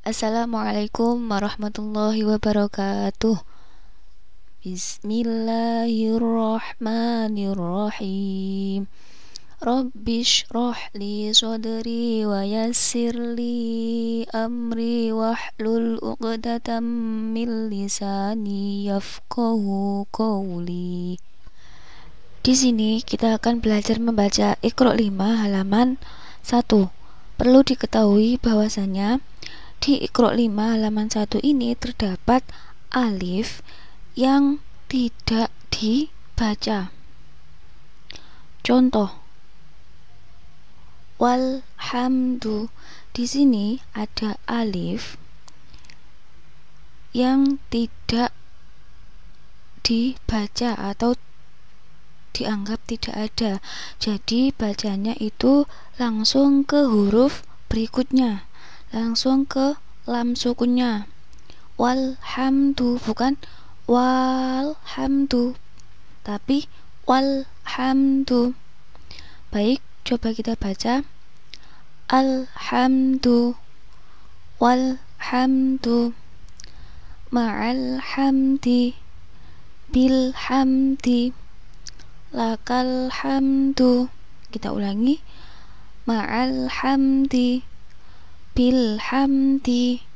Assalamualaikum warahmatullahi wabarakatuh. Bismillahirrahmanirrahim. Rabbish li sadri wa yassir li amri wahlul 'uqdatam min lisani yafqahu qawli. Di sini kita akan belajar membaca Iqra 5 halaman 1. Perlu diketahui bahwasanya di Iqra 5 halaman 1 ini terdapat alif yang tidak dibaca. Contoh, walhamdu. Di sini ada alif yang tidak dibaca atau dianggap tidak ada. Jadi bacanya itu langsung ke huruf berikutnya, langsung ke lam sukunnya. Walhamdu, bukan walhamdu, tapi walhamdu. Baik, coba kita baca. Alhamdu, walhamdu, ma'al hamdi, bilhamdi, lakal hamdu. Kita ulangi. Ma'al hamdi, bilhamdi,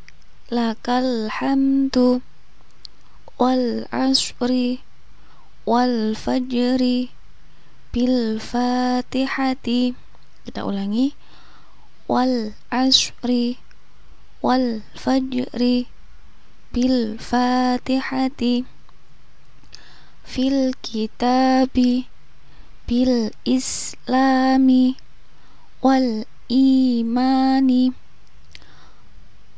lakal hamdu, wal asri, wal fajri, bil fatihati. Kita ulangi. Wal asri, wal fajri, bil fatihati, fil kitabi, bil islami, wal imani.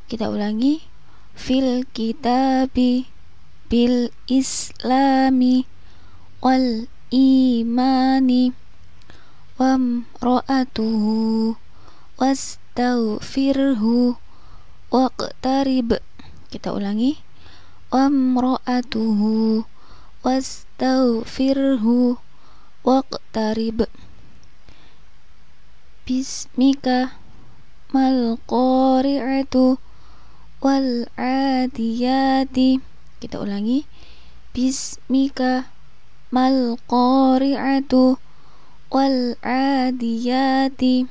Kita ulangi. Fil kitabi, bil islami, wal imani, wamra'atuhu wastaghfirhu waqtarib. Kita ulangi. Wamra'atuhu wastaghfirhu waqtarib. Bismika mal qari'atu wal adiyati. Kita ulangi. Bismika mal qari'atu wal adiyati,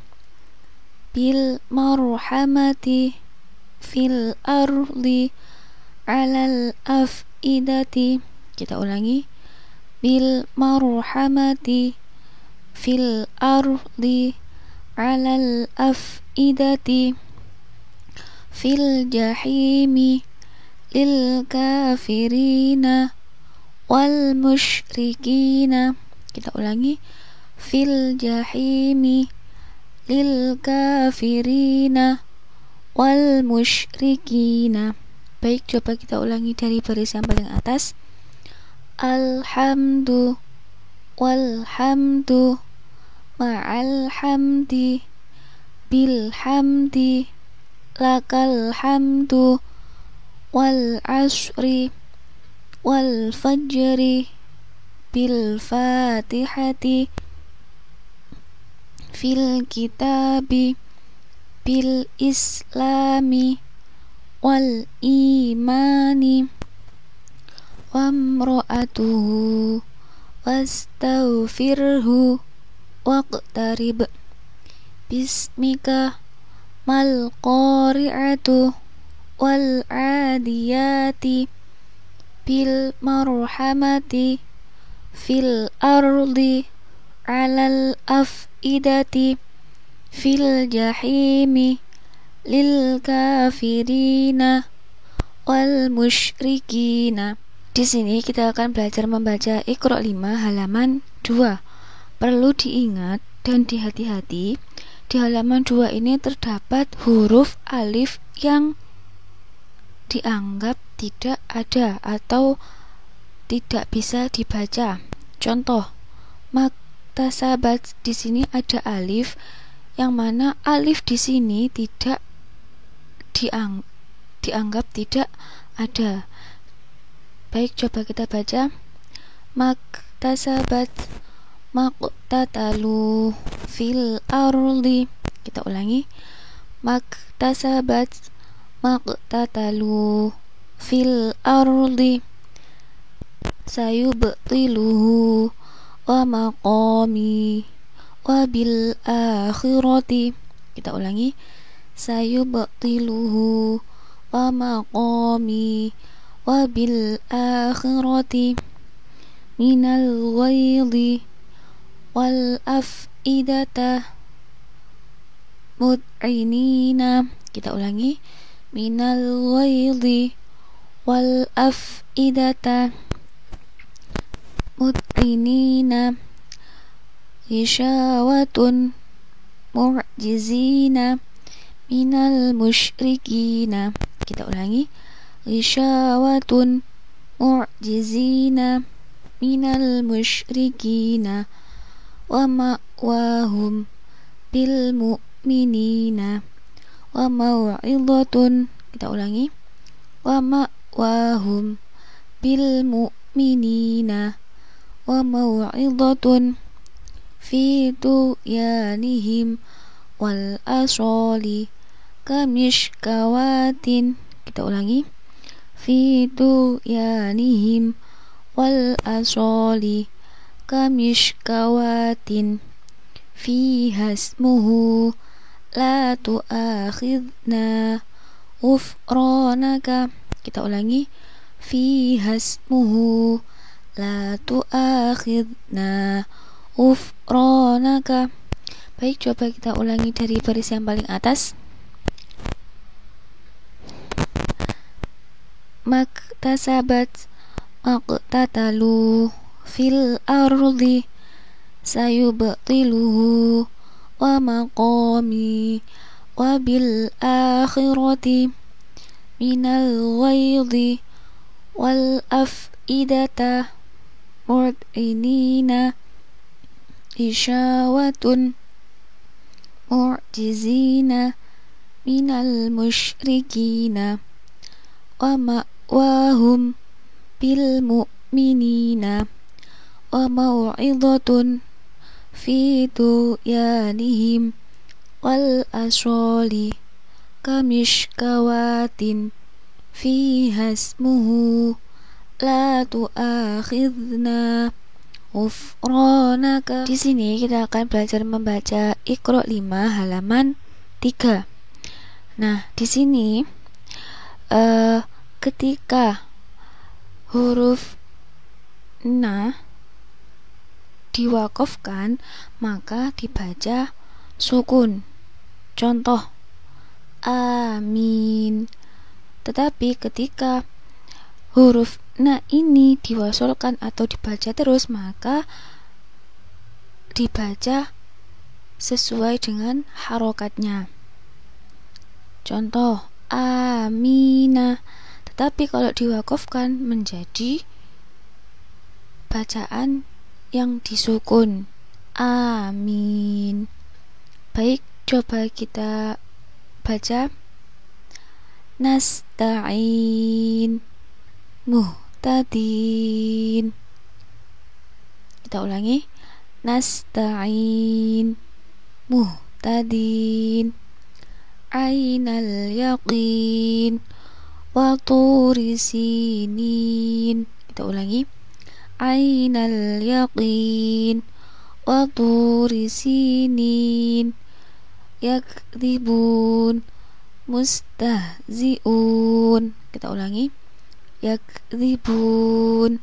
bil marhamati fil ardi alal afidati. Kita ulangi. Bil marhamati fil ardi alal afidati, fil jahimi lil kafirina wal musyrikina. Kita ulangi. Fil jahimi lil kafirina wal musyrikina. Baik, coba kita ulangi dari baris yang paling atas. Alhamdu, walhamdu, ma'al hamdi, bil hamdi, lakal hamdu, wal asri, wal fajri, bil fatihati, fil kitabi, bil islami, wal imani, wamra'atuhu wastaghfirhu waqtarib. Bismika mal qari'atu wal adiyati, bil marhamati fil ardi alal afidati, fil jahimi lil kafirina wal musyrikina. Di sini kita akan belajar membaca Iqra 5 halaman 2. Perlu diingat dan dihati-hati, di halaman 2 ini terdapat huruf alif yang dianggap tidak ada atau tidak bisa dibaca. Contoh, maktasabat. Di sini ada alif yang mana alif di sini tidak dianggap tidak ada. Baik, coba kita baca. Maktasabat, maqtatalu fil ardi. Kita ulangi. Maktasabat, maqtatalu fil ardi sayubtiluhu wa maqami wa bil akhirati. Kita ulangi, sayubtiluhu wa maqami wa bil akhirati minal ghaidhi wal afidata mud'inina. Kita ulangi, minal ghaidhi wal afidata mud'inina isyawatun mu'jizina minal musyrikina. Kita ulangi, isyawatun mu'jizina minal musyrikina wa ma'wahum bil mu'minina wa maw'idhatun. Kita ulangi, wa ma'wahum bil mu'minina wa maw'idhatun fi tuyanihim wal asali kamishkawatin. Kita ulangi, fi tuyanihim wal asali kamishkawatin fiha ismuhu la tu'akhidna ghufranaka. Kita ulangi, fiha ismuhu la tu'akhidna ghufranaka. Baik, coba kita ulangi dari baris yang paling atas. Maktasabat maqtatalu fil ardi sayubtiluhu wa maqami wa bil akhirati minal ghaidhi wal afidata mud'inina isyawatun mu'jizina minal musyrikina wa ma'wahum bil mu'minina wa maw'idhatun fi tuyanihim wal asali kamishkawatin fiha ismuhu la tu'akhidna ghufranaka. Di sini kita akan belajar membaca Iqra 5 halaman 3. Nah, di sini ketika huruf na diwakafkan maka dibaca sukun. Contoh, amin. Tetapi ketika huruf na ini diwasolkan atau dibaca terus maka dibaca sesuai dengan harokatnya. Contoh, amina. Tetapi kalau diwakafkan menjadi bacaan yang disukun, amin. Baik, coba kita baca. Nasta'in muhtadin. Kita ulangi, nasta'in muhtadin ainal yaqin wa turi sinin. Kita ulangi, ainal yaqin wa turi sinin yakdzibun mustahzi'un. Kita ulangi, yakdzibun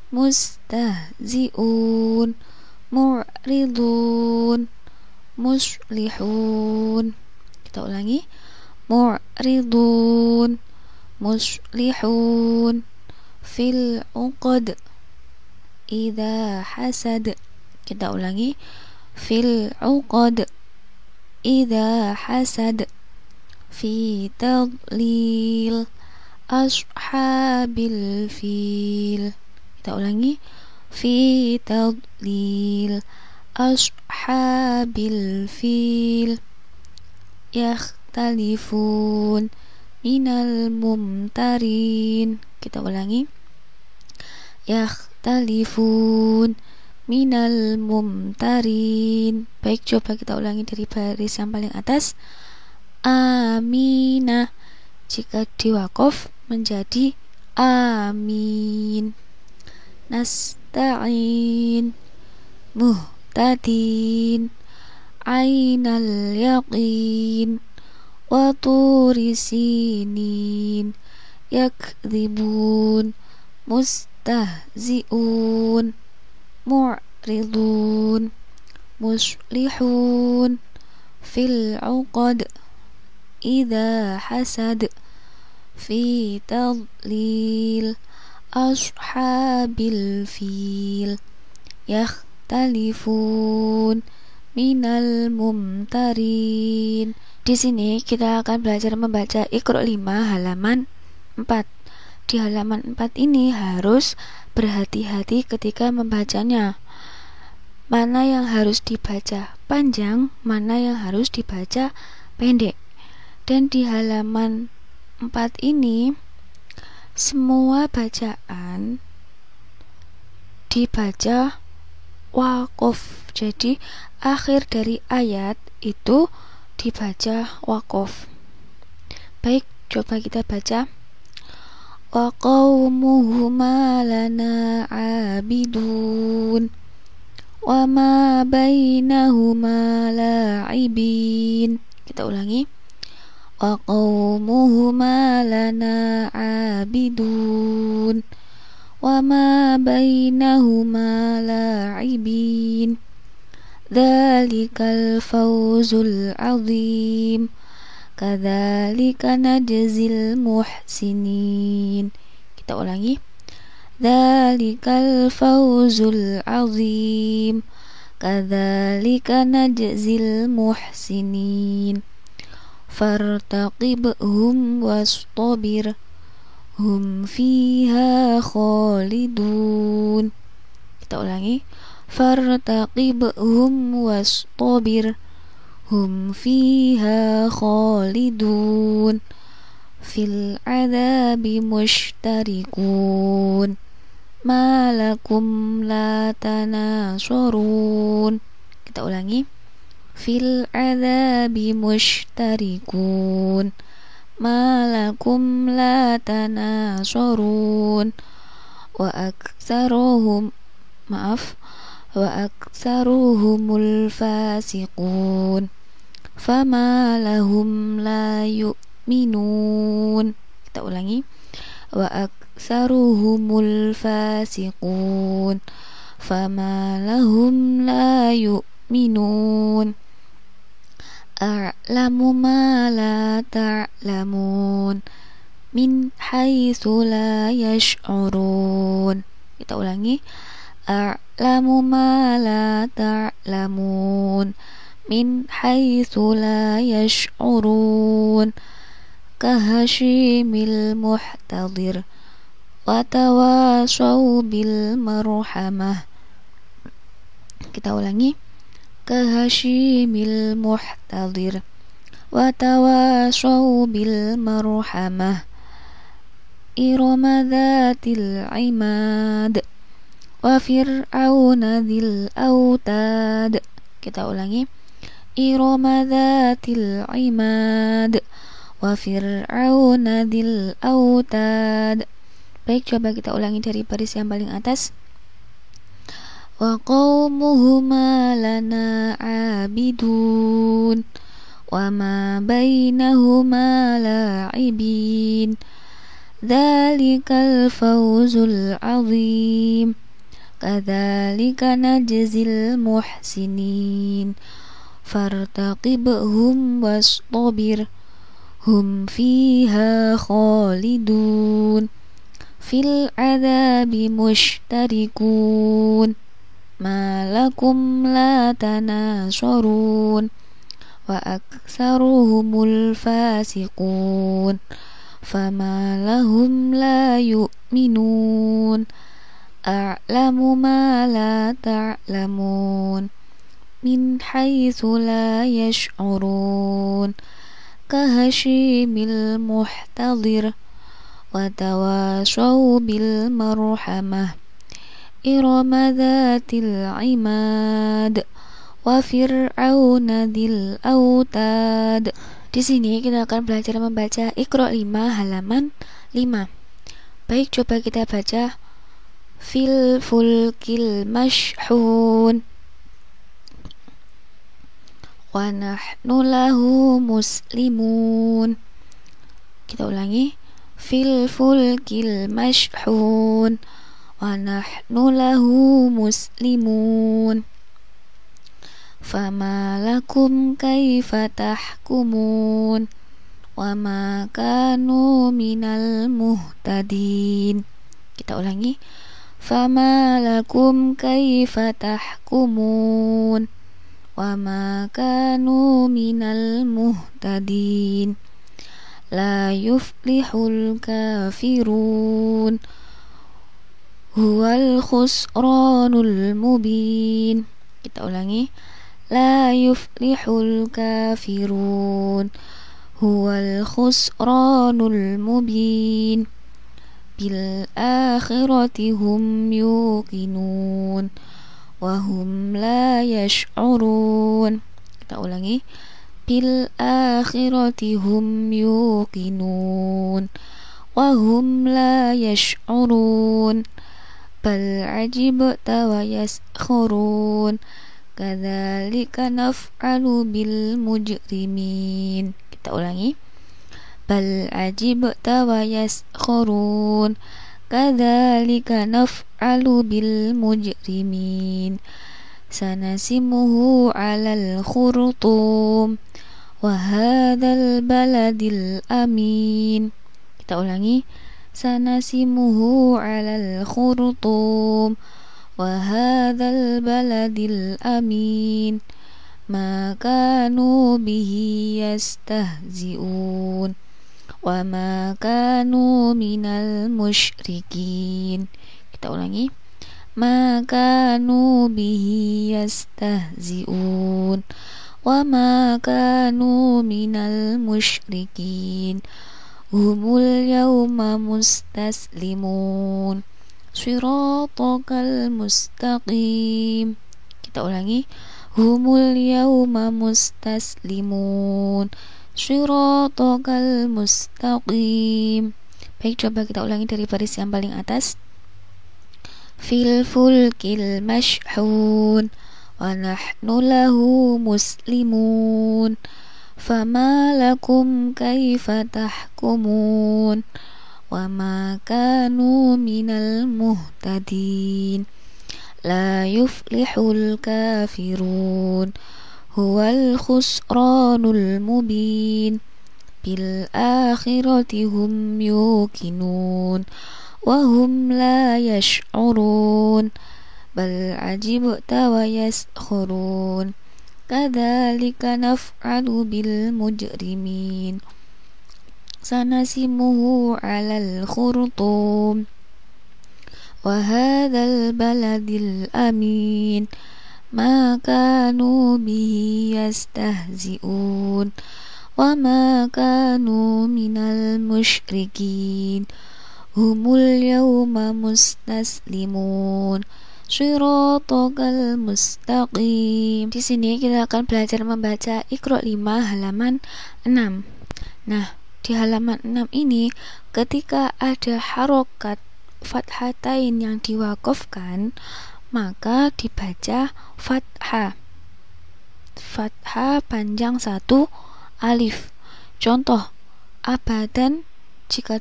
mustahzi'un mu'ridun muslihun. Kita ulangi, mu'ridun muslihun fil uqad idza hasad. Kita ulangi, fil uqad idza hasad fi tadlil ashabil fil. Kita ulangi, fi tadlil ashabil fil yakhtalifun minal mumtarin. Kita ulangi, yakhtalifun minal mumtarin. Baik, coba kita ulangi dari baris yang paling atas. Aminah Jika diwaqaf menjadi amin. Nasta'in, muhtadin, ainal yaqin, wa turi sinin, yakdzibun, mustahzi'un, mu'ridun, muslihun, fil uqad, idha hasad, fi tadlil, ashabil fil, yakhtalifun, minal mumtarin. Di sini kita akan belajar membaca Iqra 5 halaman 4. Di halaman 4 ini harus berhati-hati ketika membacanya. Mana yang harus dibaca panjang, mana yang harus dibaca pendek. Dan di halaman 4 ini semua bacaan dibaca waqaf. Jadi akhir dari ayat itu dibaca waqaf. Baik, coba kita baca. Wa qaumuhuma lana abidun wa ma bainahuma la'ibin. Kita ulangi. Wa qaumuhuma lana abidun wa ma bainahuma la'ibin. Dzalikal fawzul azim, kadzalika najzil muhsinin. Kita ulangi. Dzalikal fawzul azim, kadzalika najzil muhsinin. Fartaqibhum wastabir, hum fiha khalidun. Kita ulangi. Fartaqibhum wastabir, hum fiha khalidun, fil adabi mushtarikun, malakum la tanasurun. Kita ulangi. Fil adabi mushtarikun, malakum la tanasurun, wa aktsaruhumul fasiqun, fama lahum la yu'minun. Kita ulangi. Wa aktsaruhumul fasiqun, fama lahum la yu'minun. A'lamu ma la ta'lamun, min haitsu la yash'urun. Kita ulangi. A'lamu ma la ta'lamun, min haitsu la yash'urun. Kahashimil muhtadir, wa tawasaw bil marhamah. Kita ulangi. Kahashimil muhtadir, wa tawasaw bil marhamah. Irama dzatil imad, wa fir'auna dzil autad. Kita ulangi. Irama dzatil imad, wa fir'auna dzil autad. Baik, coba kita ulangi dari baris yang paling atas. Wa qaumuhuma lana abidun wa ma bainahuma la'ibin. Dzalikal fawzul azim, kadzalika najzil muhsinin. Fartaqibhum wastabir, hum fiha khalidun, fil adabi mushtarikun, malakum la tanasurun, wa aktsaruhumul fasiqun, fama lahum la yu'minun. A'lamu ma la ta'lamun, min haitsu la yash'urun. Kahashimil muhtadir, wa tawasaw bil marhamah. Irama dzatil imad, wa fir'auna dzil autad. Di sini kita akan belajar membaca Iqra 5 halaman 5. Baik, coba kita baca. Fil fulkil mashhun wa nahnu lahu muslimun. Kita ulangi. Fil fulkil mashhun wa nahnu lahu muslimun. Fama lakum kaifa tahkumun wa ma kanu minal muhtadin. Kita ulangi. Fama lakum kaifa tahkumun wa ma kanu minal muhtadin. La yuflihul kafirun huwal khusranul mubin. Kita ulangi. La yuflihul kafirun huwal khusranul mubin. Bil akhirati hum yuqinun wa hum la yash'urun. Kita ulangi. Bil akhirati hum yuqinun wa hum la yash'urun. Bal ajibta wa yaskhurun kadzalika naf'alu bil mujrimin. Kita ulangi. Bal ajibta wa yaskhurun kadzalika naf'alu bil mujrimin. Sanasimuhu 'alal khurtum wa hadzal baladil amin. Kita ulangi. Sanasimuhu 'alal khurtum wa hadzal baladil amin. Ma kanu bihi yastahzi'un wa ma kanu minal musyrikin. Kita ulangi. Ma kanu bihi yastahzi'un wa ma kanu minal musyrikin. Humul yawma mustaslimun Shiratakal mustaqim. Kita ulangi. Humul yawma mustaslimun Shiratakal mustaqim. Baik, coba kita ulangi dari baris yang paling atas. Fil fulkil mashhun wa nahnu lahu muslimun. Fama lakum kaifa tahkumun wa ma kanu minal muhtadin. La yuflihul kafirun huwal khusranul mubin. Bil akhirati hum yuqinun wa hum la yash'urun. Bal ajibta wa yaskhurun kadzalika naf'alu bil mujrimin. Sanasimuhu 'alal khurtum wa hadzal baladil amin. Ma kanu bihi yastahzi'un wa ma kanu minal musyrikin. Humul yawma mustaslimun Shiratakal mustaqim. Di sini kita akan belajar membaca Iqra 5 halaman 6. Nah, di halaman 6 ini ketika ada harokat fathatain yang diwakafkan, maka dibaca fathah. Fathah panjang 1 alif. Contoh, abadan jika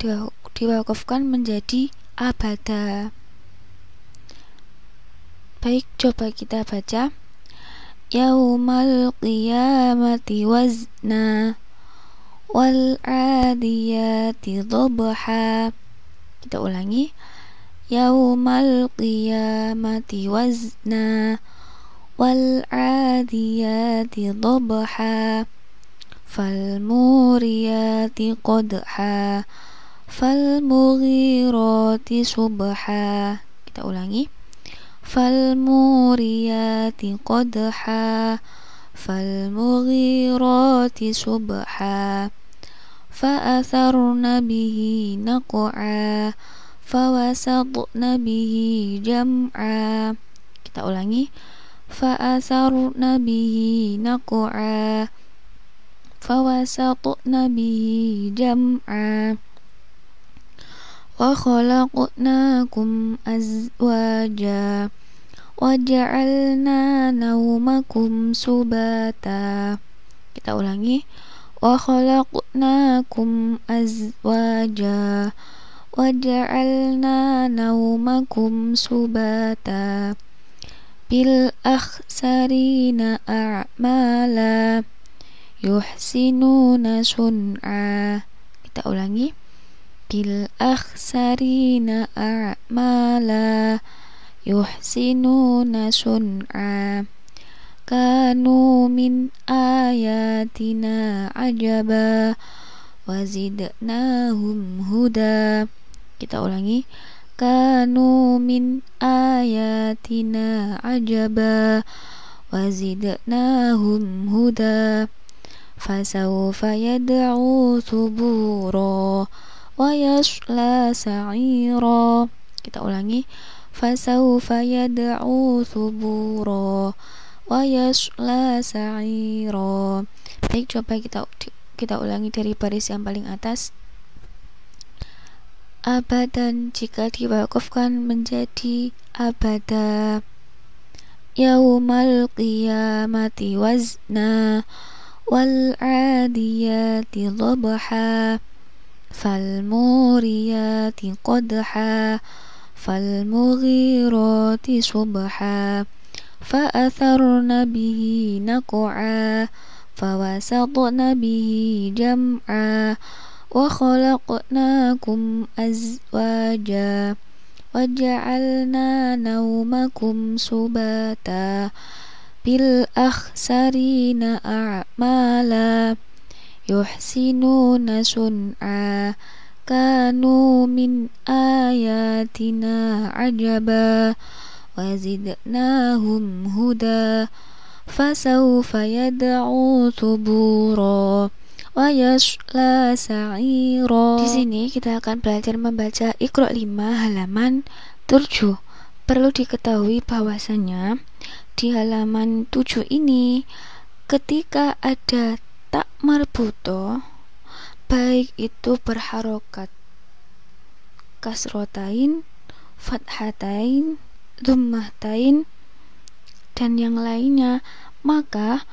diwakafkan menjadi abada. Baik, coba kita baca. Yaumal qiyamati wazna wal adiyati dhabha. Kita ulangi. Yaumal qiyamati wazna wal adiyati dhabha fal muriyati qadha fal mughirati subha. Kita ulangi. Fal muriyati qadha fal mughirati subha fa atharna bihi naq'a fa wasatna bihi jam'a. Kita ulangi. Fa atharna bihi naq'a فوسطن به جمعا وخلقناكم أزواجا وجعلنا نومكم سباتا. Kita ulangi. وخلقناكم أزواجا وجعلنا نومكم سباتا بالأخسرين أعمالا يحسنون صنعا. Kita ulangi. بالأخسرين أعمالا يحسنون صنعا كانوا من آياتنا عجبا وزدناهم هدى. Kita ulangi. كانوا من آياتنا عجبا وزدناهم هدى فسوف يدعو ثبورا ويصلى سعيرا. Kita ulangi. فسوف يدعو ثبورا ويصلى سعيرا. Baik, coba kita ulangi dari baris yang paling atas. Abadan jika diwakafkan menjadi abada. Yaumal qiyamati wazna wal adiyati dhabha fal muriyati qadha fal mughirati subha fa atharna bihi naq'a fa wasatna bihi jam'a wa khalaqnakum azwaja wa ja'alna nawmakum subata bil akhsarina a'mala yuhsinuna sun'a kanu min ayatina ajaba wa zidnahum huda fasawfa yad'u thubura wa yasla sa'ira. Di sini kita akan belajar membaca Iqra 5 halaman 7. Perlu diketahui bahwasanya di halaman 7 ini ketika ada tak marbuto, baik itu berharokat kasrotain, fathatain, dhammahtain dan yang lainnya, maka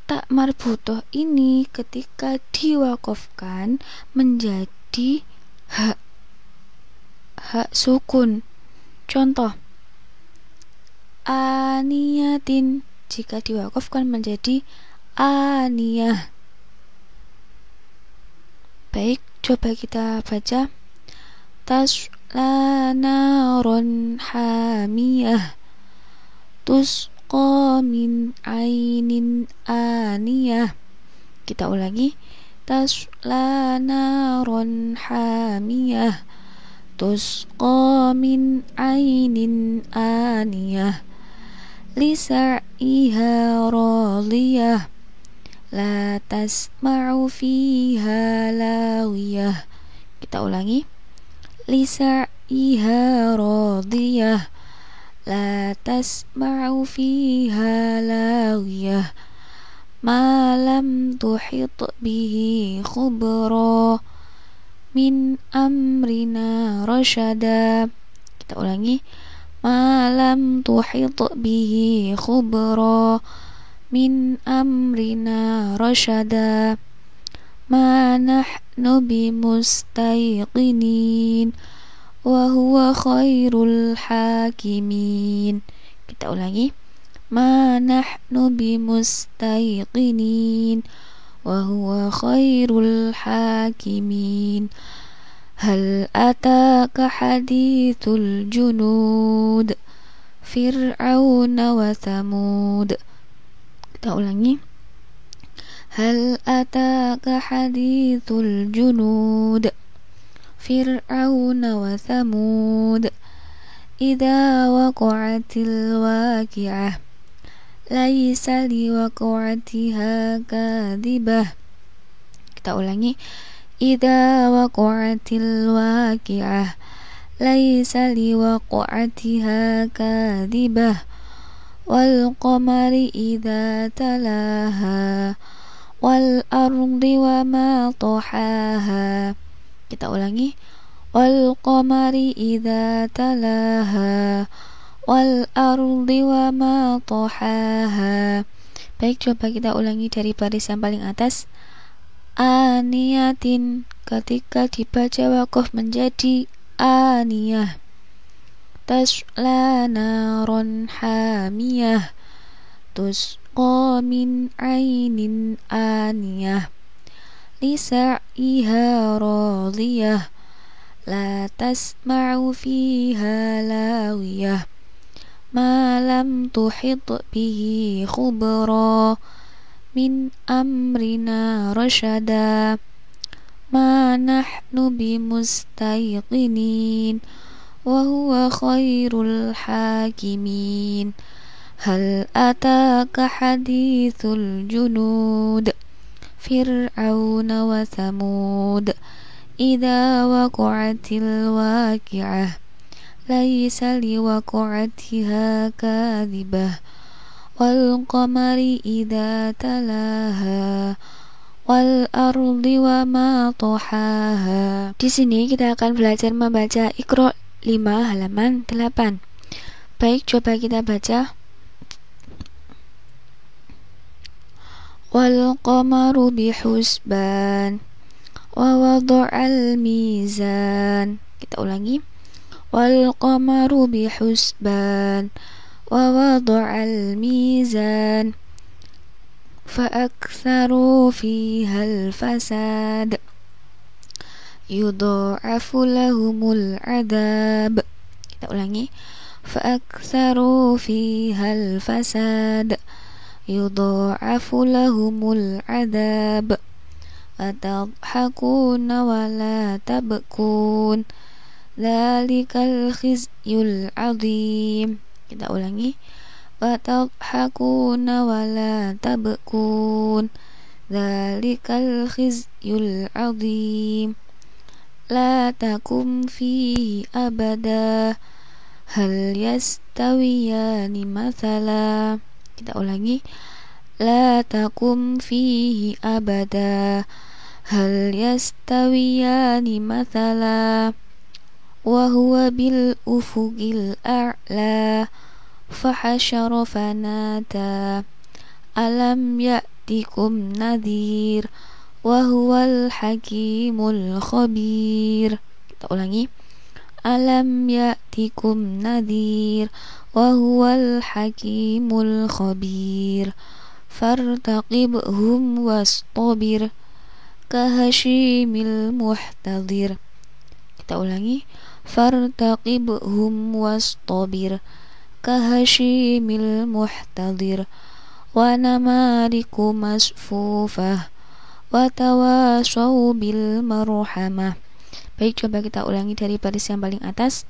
tak marbutoh ini ketika diwakafkan menjadi hak sukun. Contoh, aniyatin jika diwakafkan menjadi aniyah. Baik, coba kita baca. Tasla naron hamiyah tusqa min ainin aniyah. Kita ulangi. Tasla naron hamiyah tusqa min ainin aniyah lisa'iha radiyah la tasma'u fiha lawiyah. Kita ulangi. Lisa'iha radiyah la tasma'u fiha lawiyah ma lam tuhit bihi khubra min amrina rasyada. Kita ulangi. Ma lam tuhit bihi khubra min amrina rasyada ma nahnu bimustayqinin wa huwa khairul hakimin. Kita ulangi. Ma nahnu bimustayqinin wa huwa khairul hakimin. Hal ataka hadithul junud Fir'auna wa Thamud. Kita ulangi. Hal ataka hadithul junud Fir'auna wa Thamud idza waqa'atil waqi'ah laisa liwaqa'atiha kadhibah. Kita ulangi. Idza waqa'atil waqi'ah laisa liwaqa'atiha kadhibah wal qamari idza talaha wal ardi wa ma tahaha. Kita ulangi. Wal qamari idza talaha wal ardi wa ma tahaha. Baik, coba kita ulangi dari baris yang paling atas. Aniyatin, ketika dibaca wakof menjadi aniyah. Tasla naron hamiyah tusqa min ainin aniyah lisaiha radiyah la tasma'u fiha lawiyah ma lam tuhit bihi khubra min amrina rasyada ma nahnu bimustayqinin wa huwa khairul hakimin. Hal ataka hadithul junud fir'auna wa thamud idza waqa'atil waqi'ah laisa liwaqa'atiha kadhibah wal qamari idza talaha wal ardi wa ma tahaha. Di sini kita akan belajar membaca Iqra 5 halaman 8. Baik, coba kita baca. Wal qamaru bihusban wa wada'al mizan. Kita ulangi. Wal qamaru bihusban wa wada'al mizan fa aktharu fiha al-fasad yudha'afu lahumul adab. Kita ulangi. Fa aktharu fiha al-fasad yudha'afu lahumul adab atadhakuna wa la tabkun dzalikal khizyul azim. Kita ulangi. Watadhakuna wa la tabkun dzalikal khizyul azim la takum fihi abada hal yastawiyani mathala. Kita ulangi. La takum fihi abada hal yastawiyani mathala wa huwa bil ufuqil a'la fahashara fanata alam ya'tikum nadhir wa huwal hakimul khabir. Kita ulangi. Alam ya'tikum nadhir wa huwal hakimul khabir fartaqibhum wastabir kahashimil muhtadir. Kita ulangi. Fartaqibhum wastabir kahashimil muhtadir wa namariku masfufah wa tawasaw bil marhamah. Baik, coba kita ulangi dari baris yang paling atas.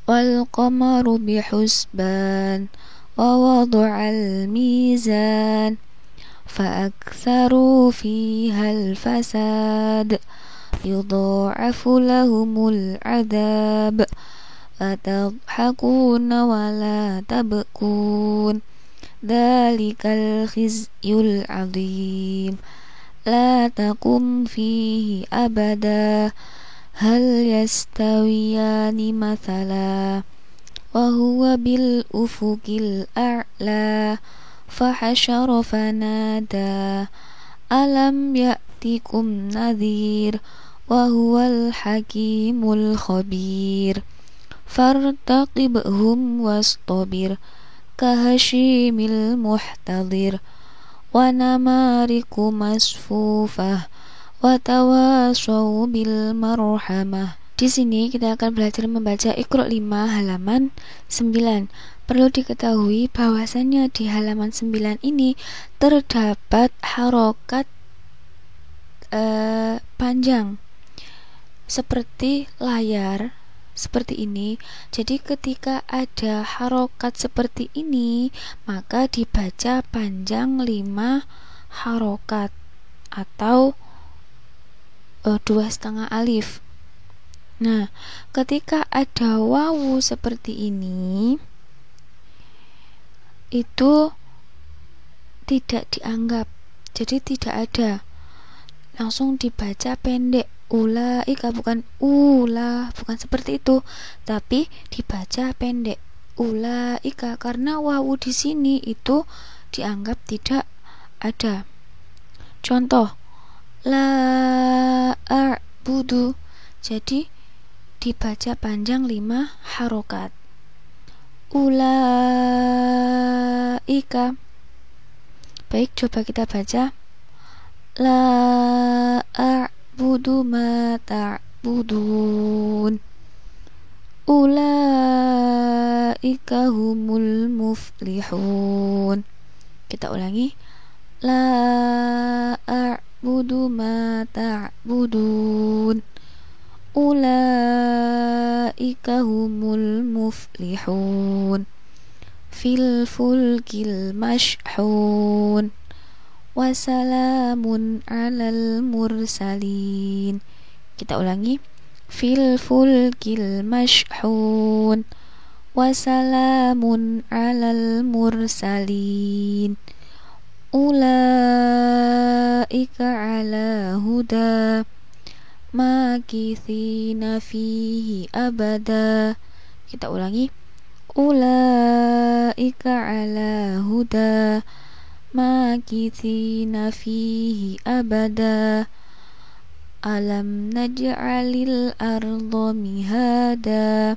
Wal qamaru bihusban wa wada'al mizan fa aktharu fiha al-fasad yudha'afu lahumul adab atadhakuna wa la tabkun dzalikal khizyul azim la takum fihi abada hal yastawiyani mathala wa huwa bil ufuqil a'la fahashara fanada alam ya'tikum nadhir wa huwal hakimul khabir fartaqibhum wastabir kahashimil muhtadir wa namariku masfufah wa tawasaw bil marhamah. Di sini kita akan belajar membaca Iqra 5 halaman 9. Perlu diketahui bahwasannya di halaman 9 ini terdapat harokat panjang seperti layar seperti ini. Jadi ketika ada harokat seperti ini, maka dibaca panjang 5 harokat atau 2,5 alif. Nah, ketika ada wawu seperti ini, itu tidak dianggap jadi tidak ada, langsung dibaca pendek. Ulaika, bukan ula, bukan seperti itu, tapi dibaca pendek. Ulaika, karena wawu di sini itu dianggap tidak ada. Contoh, la a'budu, jadi dibaca panjang 5 harokat. Ulaika. Baik, coba kita baca. La a'budu ma ta'budun. Ulaika humul muflihun. Kita ulangi. La a'budu ma ta'budun. Ulaika humul muflihun. Fil fulkil mashhun. Wassalamun alal mursalin. Kita ulangi. Fil fulkil mashhun. Wassalamun alal mursalin. Ulaika ala huda makithina fihi abada. Kita ulangi. Ulaika ala huda makithina fihi abada. Alam naj'alil arda mihada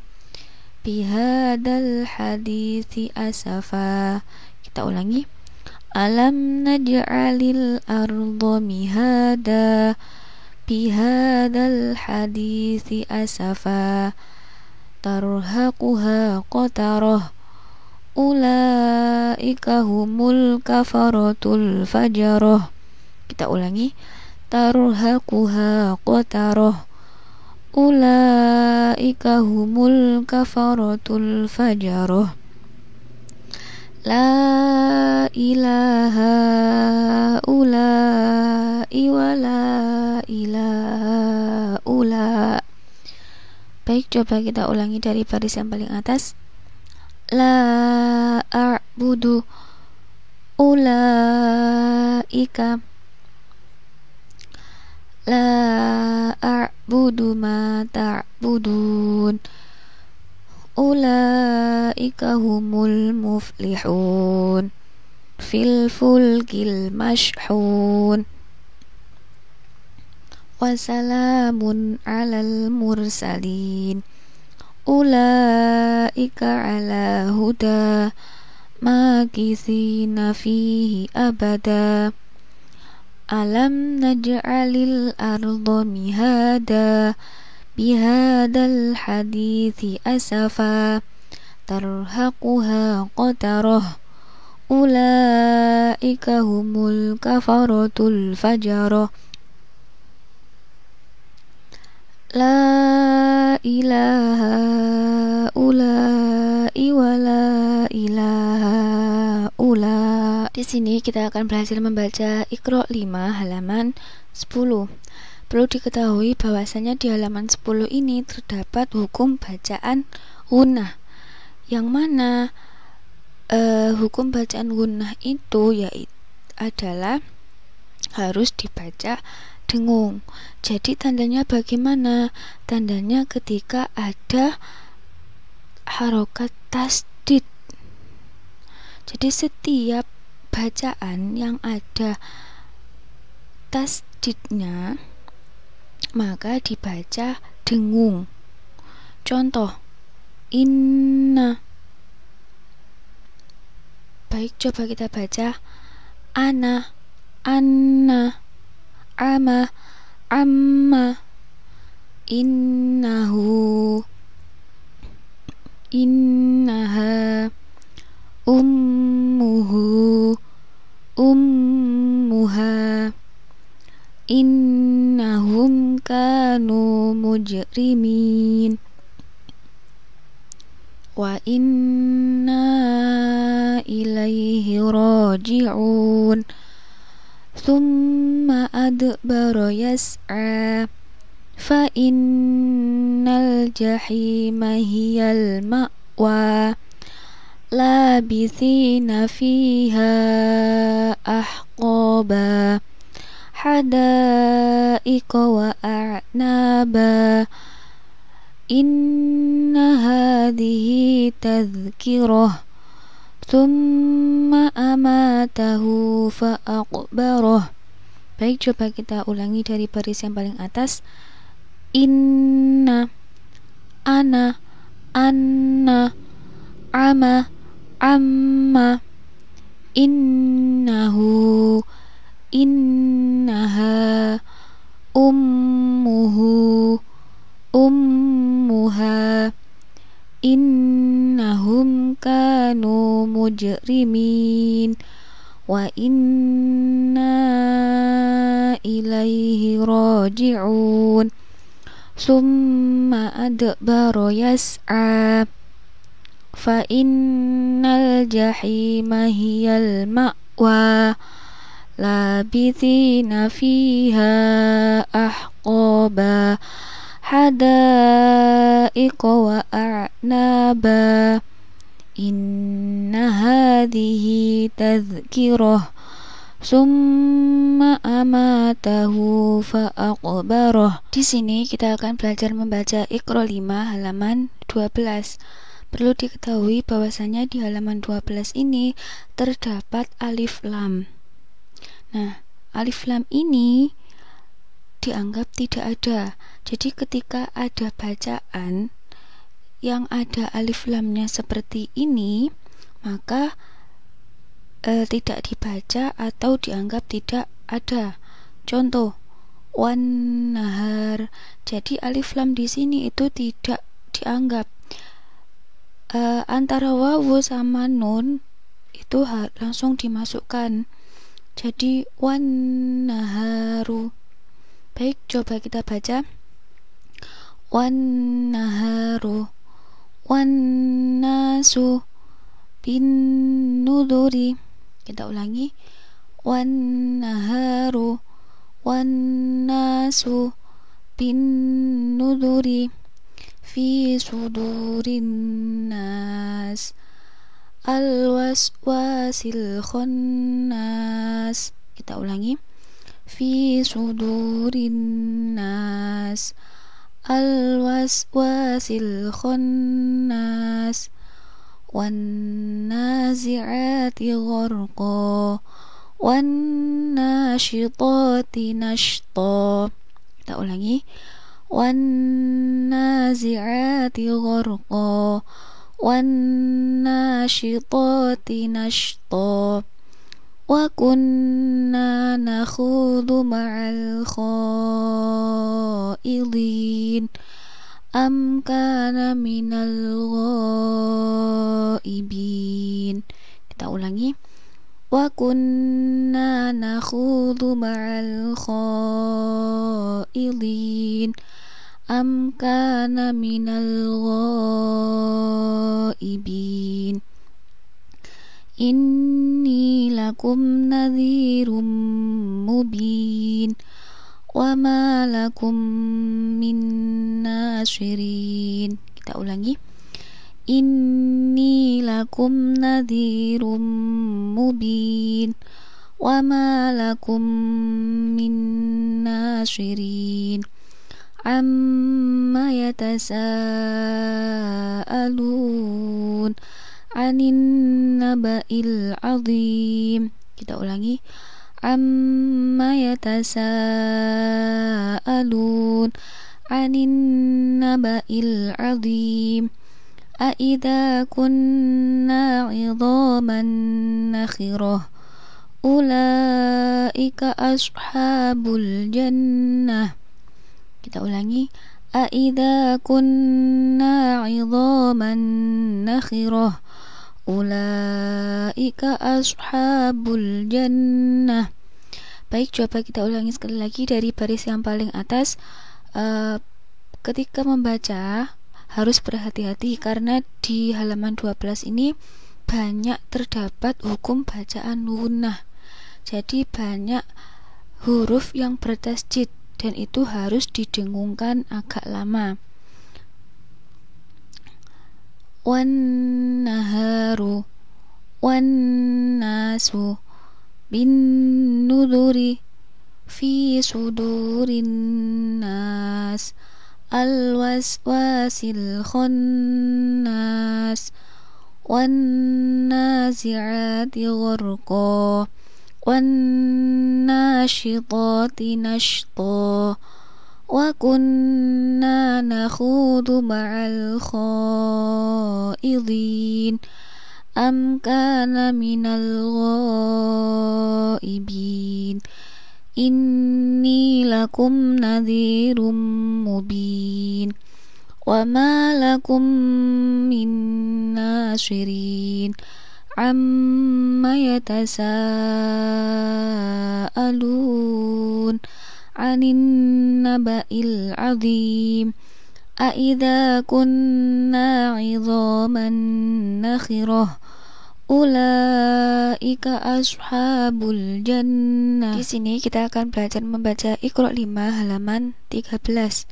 bihadal hadithi asafa. Kita ulangi. Alam naj'alil arda mihada bihadal hadithi asafa. Tarhaquha qatarah. Ulaika humul kafaratul fajarah. Kita ulangi. Tarhaquha qatarah. Ulaika humul kafaratul fajarah. La ilaha ula'i wa la ilaha ula. Baik, coba kita ulangi dari baris yang paling atas. La a'budu ulaika. La a'budu ma ta'budun. Ulaika humul muflihun. Fil fulkil mashhun. Wassalamun alal mursalin. Ulaika ala huda makithina fihi abada. Alam naj'alil arda mihada bihadal hadithi asafa. Tarhaquha qatarah. Ulaika humul kafaratul fajarah. La ilaha ula'i wa la ilaha ula. Di sini kita akan berhasil membaca Iqra 5 halaman 10. Perlu diketahui bahwasanya di halaman 10 ini terdapat hukum bacaan gunnah, yang mana hukum bacaan gunnah itu adalah harus dibaca dengung. Jadi tandanya bagaimana? Tandanya ketika ada harokat tasdid. Jadi setiap bacaan yang ada tasdidnya maka dibaca dengung. Contoh, inna. Baik, coba kita baca. Ana, anna, ama, amma, innahu, innaha, ummuhu, ummuha, innahum kanu mujrimin, wa inna ilaihi raji'un. Thumma adbara yas'a fa innal jahima hiyal ma'wa labithina fiha ahqaba hada'iqa wa a'naba inna hadhihi tadhkirah thumma amatahu fa'aqbarah. Baik, coba kita ulangi dari baris yang paling atas. Inna, ana, anna, ama, amma, innahu, innaha, ummuhu, ummuha, innahum kanu mujrimin wa inna ilaihi raji'un summa adbara yas'a fa innal jahima hiyal ma'wa labithina fiha ahqaba hada'iqa wa a'naba inna hadhihi tadhkirah summa amatahu fa'aqbarah. Di sini kita akan belajar membaca Iqra 5 halaman 12. Perlu diketahui bahwasanya di halaman 12 ini terdapat alif lam. Nah, alif lam ini dianggap tidak ada. Jadi ketika ada bacaan yang ada alif lamnya seperti ini, maka tidak dibaca atau dianggap tidak ada. Contoh, wan nahar. Jadi alif lam di sini itu tidak dianggap. Antara wawu sama nun itu langsung dimasukkan. Jadi wan naharu. Baik, coba kita baca. Wan naharu, wan nasu, bin nuduri. Kita ulangi. Wan naharu, wan nasu, bin nuduri, fi sudurin nas, al waswasil khannas. Kita ulangi. Fi sudurin nas, al waswasil khannas, wan nazi'ati gharqa, wan nashitati nashta. Kita ulangi. Wan nazi'ati gharqa, wan nashitati nashta, wa kunna nakhudhu ma'al khaidin am kana minal ghaibin. Kita ulangi. Wa kunna nakhudhu ma'al khaidin am kana minal ghaibin. Inni lakum nadhirum mubin wa ma lakum min nasirin. Kita ulangi. Inni lakum nadhirum mubin wa ma lakum min nasirin amma yatasaalun anin naba'il azim. Kita ulangi. Amma yatasaalun anin naba'il azim aidha kunna 'idhaman nakhirah ulaika ashabul jannah. Kita ulangi. Aidha kunna 'idhaman nakhirah ulaika ashabul jannah. Baik, coba kita ulangi sekali lagi dari baris yang paling atas. Ketika membaca harus berhati-hati karena di halaman 12 ini banyak terdapat hukum bacaan gunnah. Jadi banyak huruf yang bertasydid dan itu harus didengungkan agak lama. wan naharu wan nasu bin nuduri fi sudurin nas al waswasil khannas wan nazi'ati gharqa wan nashitati nashta wa kunna nakhudu ma'al khaidin am kana minal ghaibin inni lakum nadhirum mubin wa ma lakum min nasirin amma yatasaalun anin naba'il azim aidha kunna 'idhaman nakhirah ulaika ashabul jannah. Di sini kita akan belajar membaca Iqra 5 halaman 13.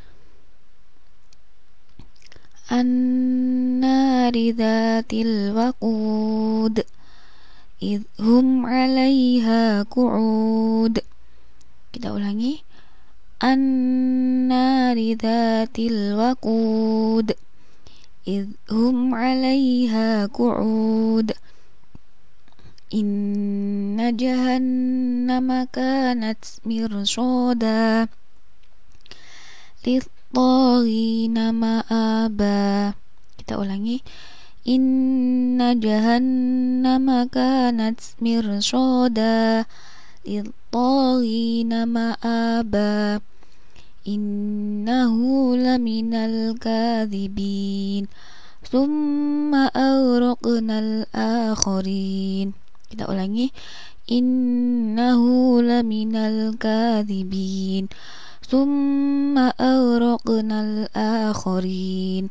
An-nari dzatil waqud idhum 'alaiha qu'ud. Kita ulangi. An-nari dzatil waqud idhum 'alaiha qu'ud inna jahannama kanat mirsada lit-taghina ma'aba. Kita ulangi. Inna jahannama kanat mirsada lit-taghina ma'aba innahu laminal kadhibin thumma awraqnal akharin. Kita ulangi. Innahu laminal kadhibin thumma awraqnal akharin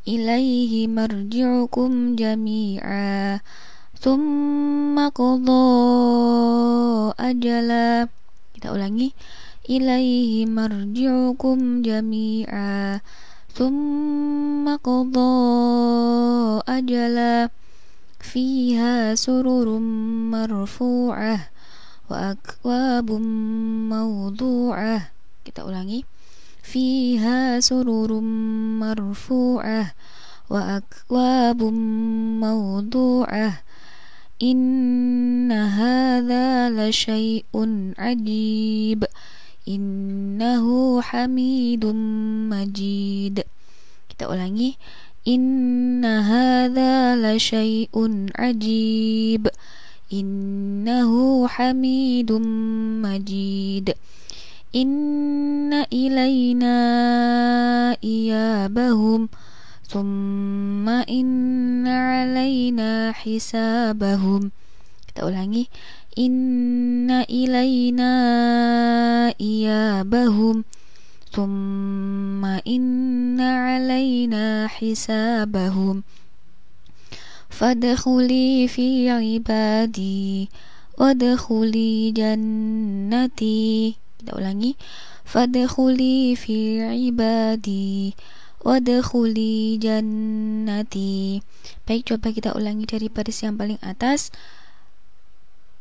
ilaihi marji'ukum jami'a thumma qadha ajala. Kita ulangi. Ilaihi marji'ukum jami'a thumma qadha ajala fiha sururum marfu'ah wa akwabum mawdu'ah. Kita ulangi. Fiha sururum marfu'ah wa akwabum mawdu'ah inna hadha la syai'un ajib innahu hamidum majid. Kita ulangi. Inna hadha la syai'un ajib innahu hamidum majid inna ilayna iyabahum thumma inna alayna hisabahum. Kita ulangi. Inna ilayna iyabahum thumma inna alayna hisabahum fadkhuli fi ibadi wadkhuli jannati. Kita ulangi. Fadkhuli fi ibadi wadkhuli jannati. Baik, coba kita ulangi dari baris yang paling atas.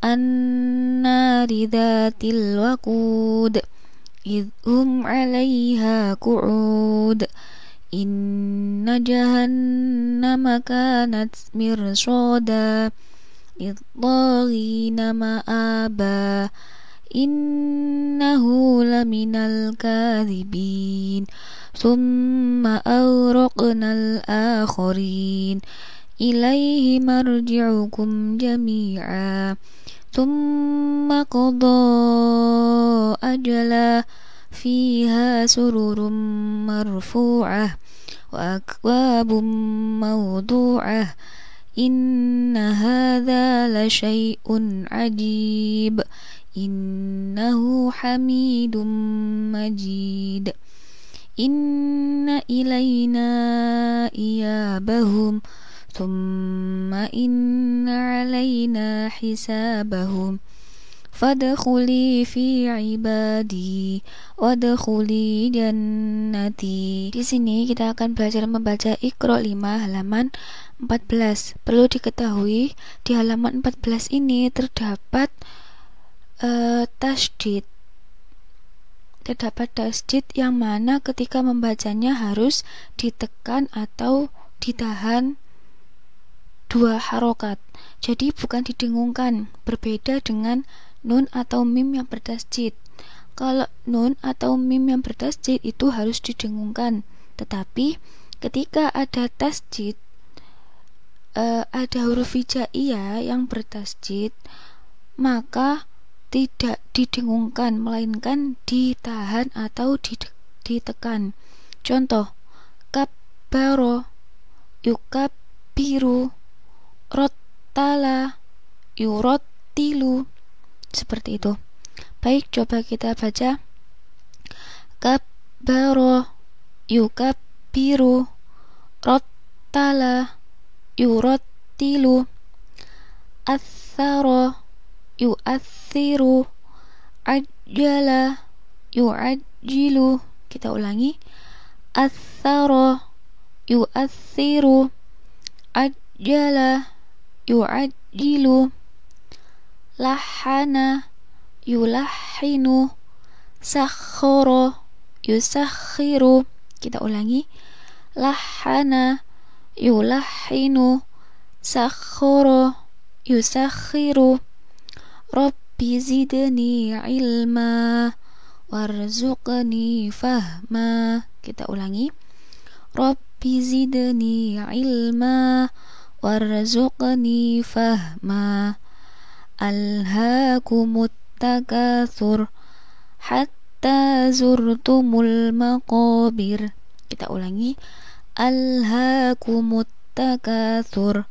An-nari dzatil waqud idhum 'alaiha qu'ud inna jahannama kanat mirsada lit-taghina ma'aba innahu laminal kadhibin thumma awraqnal akharin ilaihi marji'ukum jami'a thumma qadha ajala fiha sururum marfu'ah wa akwabum mawdu'ah inna hadha la syai'un ajib innahu hamidum majid inna ilayna iyabahum thumma inna alayna hisabahum fadkhuli fi ibadi wadkhuli jannati. Di sini kita akan belajar membaca Iqra 5 halaman 14. Perlu diketahui di halaman 14 ini terdapat tasydid. Terdapat tasydid yang mana ketika membacanya harus ditekan atau ditahan 2 harokat. Jadi bukan didengungkan, berbeda dengan nun atau mim yang bertasydid. Kalau nun atau mim yang bertasydid itu harus didengungkan. Tetapi ketika ada tasydid, ada huruf hijaiyah yang bertasydid, maka tidak didengungkan, melainkan ditahan atau ditekan. Contoh, kabbaro, yukabbiru, rottala, yurottilu, seperti itu. Baik, coba kita baca. Kabbaro, yukabbiru, rottala, yurottilu, atharo, yu'athiru, ajjala, yu'ajjilu. Kita ulangi. Atharo, yu'athiru, ajjala, yu'ajjilu, lahana, yulahhinu, sakhara, yusakhiru. Kita ulangi. Lahana, yulahhinu, sakhara, yusakhiru. Rabbi zidni ilma warzuqni fahma. Kita ulangi. Rabbi zidni ilma warzuqni fahma. Alhaakumut takatsur hatta zurtumul maqabir. Kita ulangi. Alhaakumut takatsur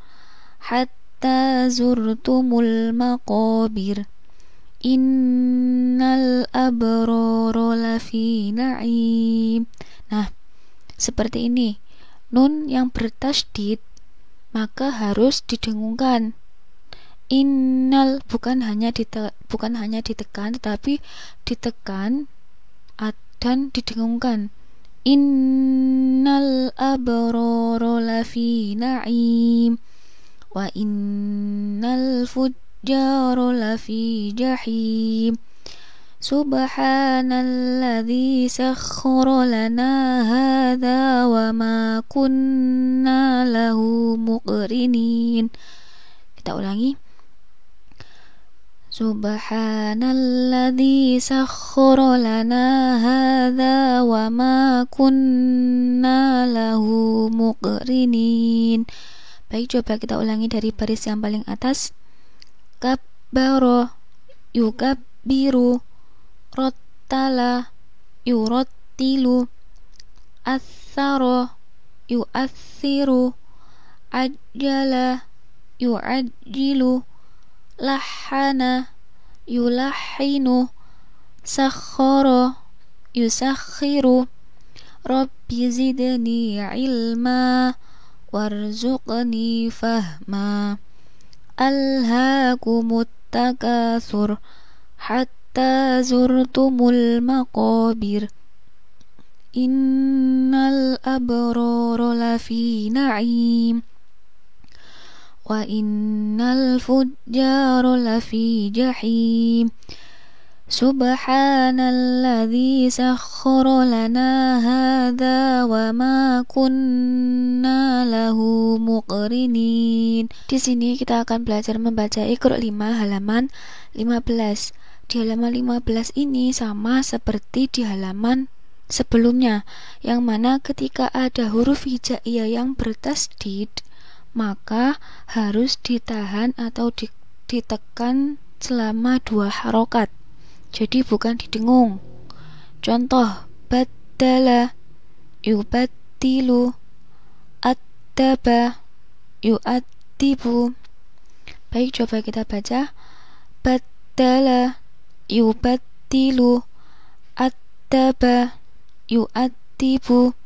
hatta zurtumul maqabir. Innal abrara lafi na'im. Nah, seperti ini. Nun yang bertasydid maka harus didengungkan. Innal bukan hanya ditekan, tetapi ditekan dan didengungkan. Innal abrara lafi na'im wa innal fujjara lafi jahim. Subhanalladzi sakhkhara lana hadza wa ma kunna lahu muqrinin. Kita ulangi. Subhanalladzi sakhkhara lana hadza wa ma kunna lahu muqrinin. Baik, coba kita ulangi dari baris yang paling atas. Kabbaro, yukabbiru, rottala, yurottilu, atharo, yu'athiru, ajjala, yu'ajjilu, lahana, yulahhinu, sakhara, yusakhiru. Rabbi zidni ilma warzuqni fahma. Alhaakumut takatsur hatta zurtumul maqabir. Innal abrara lafi na'im wa innal fujjara lafi jahim. Subhanalladzi sakhkhara lana hadza wa ma kunna lahu muqrinin. Di sini kita akan belajar membaca Iqra 5 halaman 15. Di halaman 15 ini sama seperti di halaman sebelumnya, yang mana ketika ada huruf hijaiyah yang bertasydid maka harus ditahan atau ditekan selama 2 harokat. Jadi bukan didengung. Contoh, baddala, yubattilu, addaba, yu'addibu. Baik, coba kita baca. Baddala, yubattilu, addaba, yu'addibu,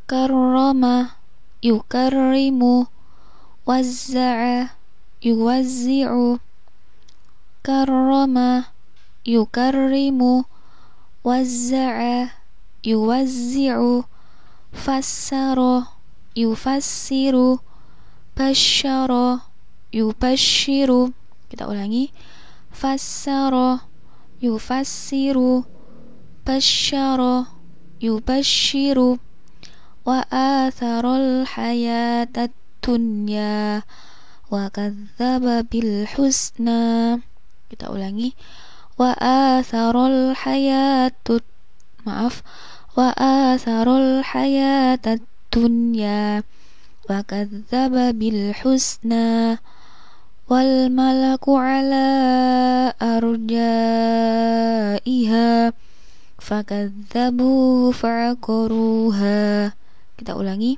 karrama, yukarrimu, wazza'a, yuwazzi'u, karrama yukarrimu, wazza'a yuwazzi'u, fassara yufassiru, basyara yubasyiru. Kita ulangi. Fassara yufassiru, basyara yubasyiru, wa atharal hayatad dunya wa kadzdzaba bil husna. Kita ulangi. Wa atharal hayatad dunya wa kadzdzaba bil husna, wal malaku ala arjaiha fakadzabu fa'aqaruha. Kita ulangi.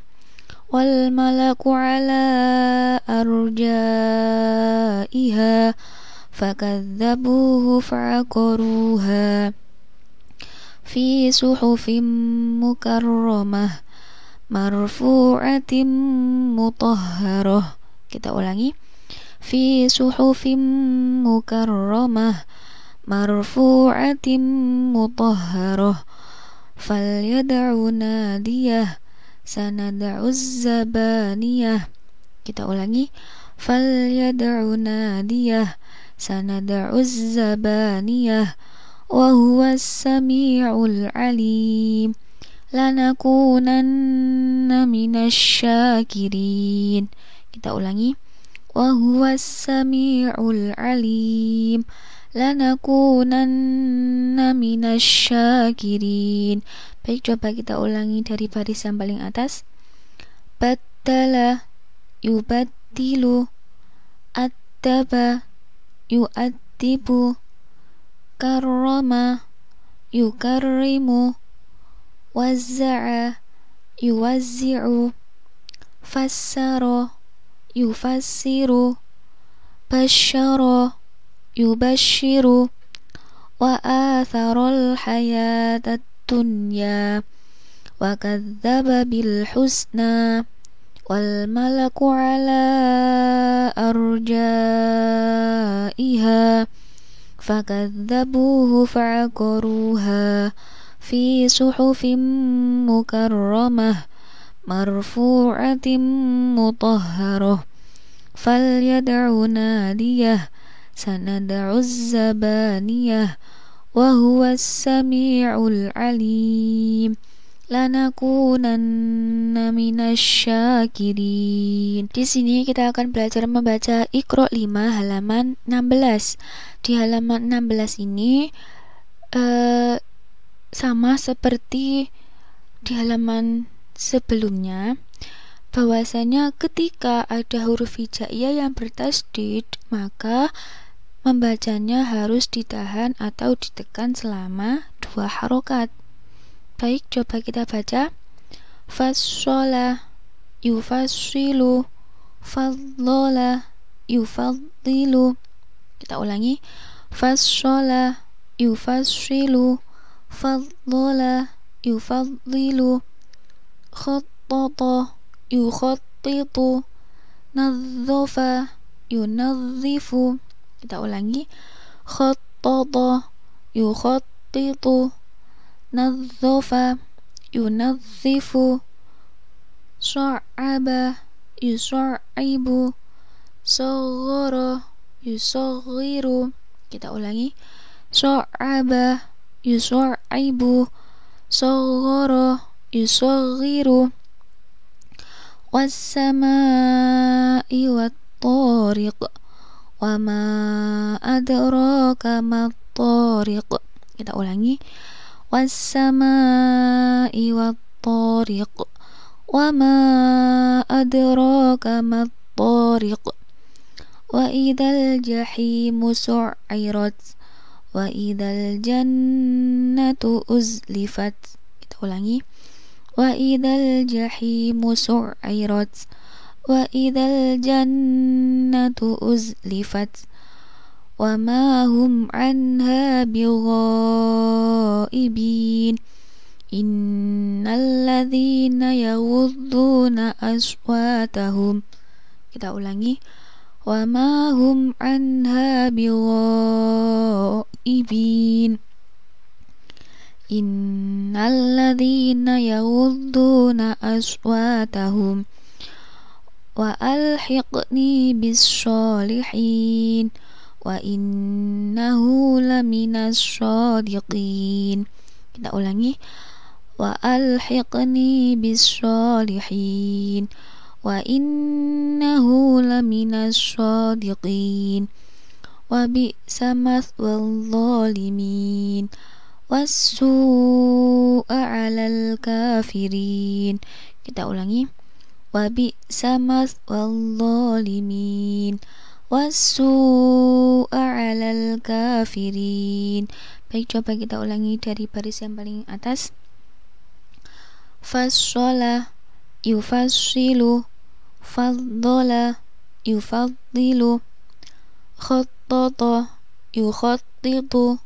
Wal malaku ala arjaiha fakadzabu fa'aqaruha fi suhufim mukarramah marfu'atin mutahharah. Kita ulangi. Fi suhufim mukarramah marfu'atin mutahharah falyad'u nadiyah sanad'uz zabaniyah. Kita ulangi. Falyad'u nadiyah sanad'uz zabaniyah wa huwas sami'ul alim lanakunanna minasyakirin. Kita ulangi. Wa huwas sami'ul alim lanakunanna minasyakirin. Baik, coba kita ulangi dari baris yang paling atas. Baddala yubaddilu, addaba yu'addibu, karrama yukarrimu, wazza'a yuwazzi'u, fassara yufassiru, basyara yubasyiru, wa atharal hayatad dunya wa kadzdzaba bil husna, wal malaku ala arjaiha fakadzabuhu fa'aqaruha fi suhufim mukarramah marfu'atin mutahharah falyad'u nadiyah sanad'uz zabaniyah wa huwas sami'ul alim lanakunanna minasyakirin. Di sini kita akan belajar membaca Iqra 5 halaman 16. Di halaman 16 ini sama seperti di halaman sebelumnya, bahwasanya ketika ada huruf hijaiyah yang bertasydid, maka membacanya harus ditahan atau ditekan selama 2 harokat. Baik, coba kita baca. Fassola yufassilu, faddola yufaddilu. Kita ulangi. Fassola yufassilu, faddola yufaddilu, khattata yukhattitu, nadzafa yunazzifu. Kita ulangi. Khattata yukhattitu, nadzafa yunazzifu, sha'aba yusha'ibu, saghara yusaghiru. Kita ulangi. Sha'aba yusha'ibu, saghara yusaghiru, was-samaa'i wat-tariq, wa ma adraka mat-tariq. Kita ulangi. Was-samaa'i wat-tariq, wa ma adraka mat-tariq, wa idzal jahimu su'irat, wa idzal jannatu uzlifat. Kita ulangi. Wa idzal jahimu su'irat, wa idzal jannatu uzlifat, wa ma hum anha bighaibin, innal ladzina yaghudduna aswatahum. Kita ulangi. وما هم عنها بغائبين إن الذين يغضون أصواتهم وألحقني بالصالحين وإنه لمن الصادقين. Kita ulangi, وألحقني بالصالحين وإنه لمن الصادقين وبئس مثوى الظالمين والسوء على الكافرين. Kita ulangi, وبئس مثوى الظالمين والسوء على الكافرين. Baik, coba kita ulangi dari baris yang paling atas. Fassola yufassilu, faddola yufaddilu, khattata yukhattitu,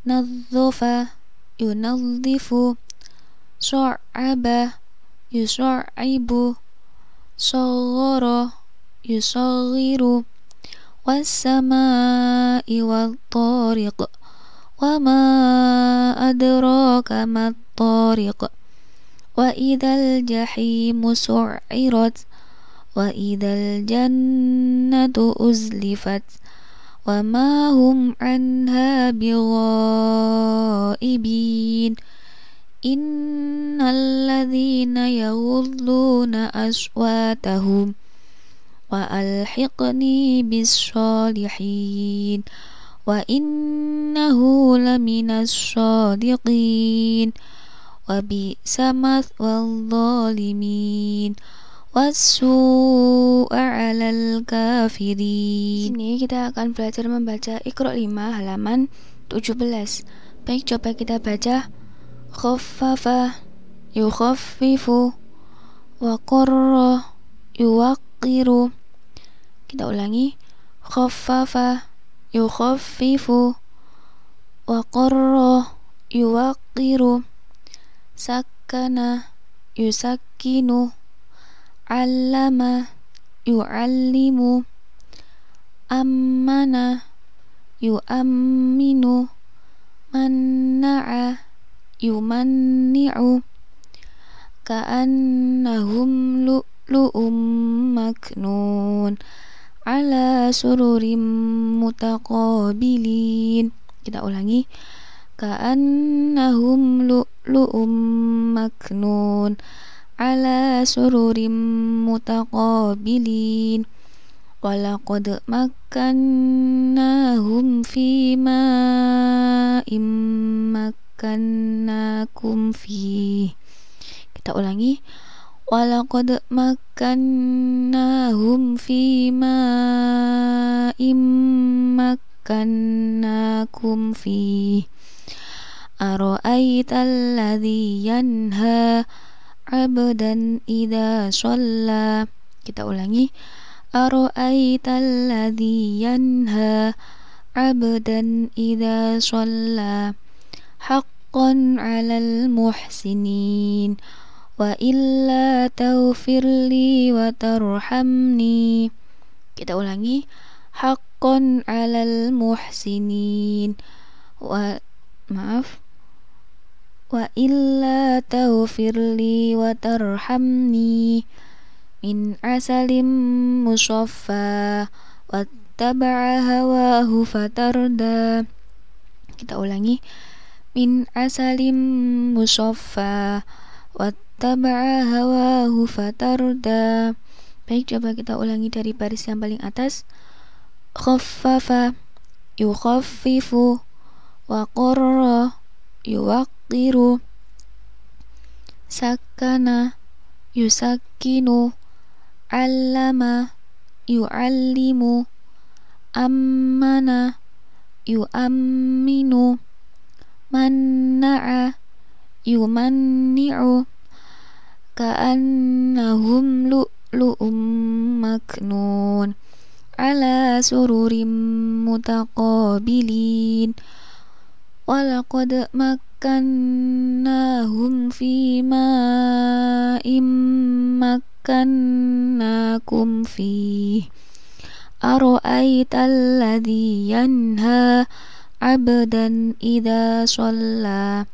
nadzafa yunadzifu, sa'aba yus'ibu, saghara yusaghiru, was-samaa'i wat-tariq, wa ma adraka mat-tariq, wa idzal jahimu su'irat, wa idzal jannatu uzlifat, wa ma hum anha bighaibin innal ladzina yaghudduna aswatahum wa alhiqni bis-shalihin wa innahu laminas shadiqin wa bi'sa mathwal zalimin was-su'a 'alal kafirin. Sini kita akan belajar membaca Iqra 5 halaman 17. Baik, coba kita baca. Khaffafa yukhaffifu, waqarra yuwaqqiru. Kita ulangi, khaffafa yukhaffifu, waqarra yuwaqqiru, sakkana yusakkinu, allama yu'allimu, ammana yu'amminu, manna'a yumanni'u, ka'annahum lu'lu'um maknun ala sururim mutaqabilin. Kita ulangi, ka'annahum lu'lu'um maknun ala sururim mutaqabilin walaqad makkannahum fima makkannakum fi. Kita ulangi, walaqad makkannahum fima makkannakum fi. Ara'aital ladzi yanha 'abdan idza shalla. Kita ulangi, ara'aital ladzi yanha 'abdan idza shalla haqqan 'alal muhsinin wa illa taghfirli wa tarhamni. Kita ulangi, haqqan 'alal muhsinin wa illa taghfirli wa tarhamni min asalim musaffa wattaba'a hawahu fatarda. Kita ulangi, min asalim musaffa wattaba'a hawahu fatarda. Baik, coba kita ulangi dari baris yang paling atas. Khaffafa yukhaffifu, waqarra yuwaqqiru, sakkana yusakkinu, allama yu'allimu, ammana yu'amminu, manna'a yumanni'u, ka'annahum lu'lu'um maknun ala sururim mutaqabilin walaqad makkannahum fima makkannakum fi. أرأيت الذي ينهى عبدا إذا صلى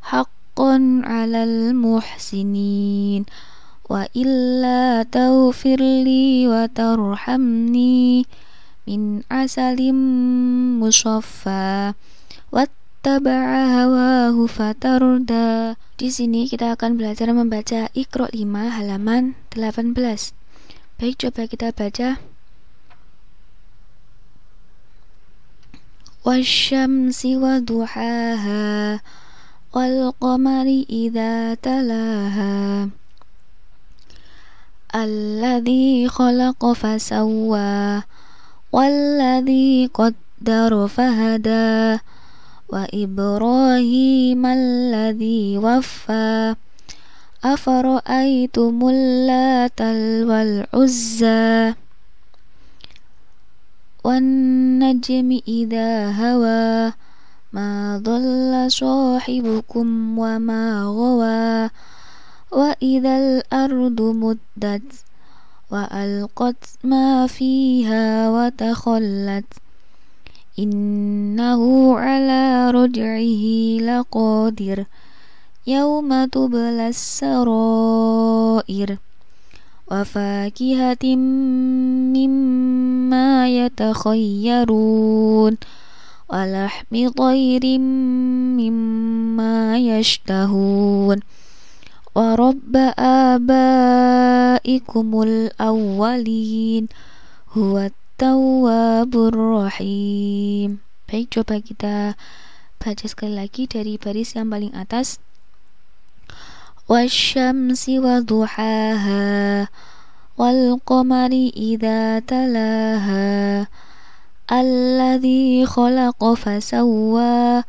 حقا على المحسنين وإلا تغفر لي وترحمني من عسل مصفى واتبع هواه فتردى. Di sini kita akan belajar membaca Iqra 5 halaman 18. Baik, coba kita baca. Wasyamsi wa duhaha wal qamari idza talaha alladzi khalaqa fasawwa walladzi qaddara fahada wa Ibrahim alladzi waffa afara'aytumul latal wal uzza wan najmi idza hawa ma dhalla sahibukum wa ma ghawa wa idzal ardu muddat wa alqat ma fiha wa takhallat innahu ala raj'ihi laqadir yawma tublas sarair wa fakihatin mimma yatakhayyarun wa lahmi tayrin mimma yashtahun wa rabba abaikumul awwalin huwa tawwabur rahim. Baik, coba kita baca sekali lagi dari baris yang paling atas. Wasyamsi wa duhaha wal qamari idza talaha alladzi khalaqa fasawwa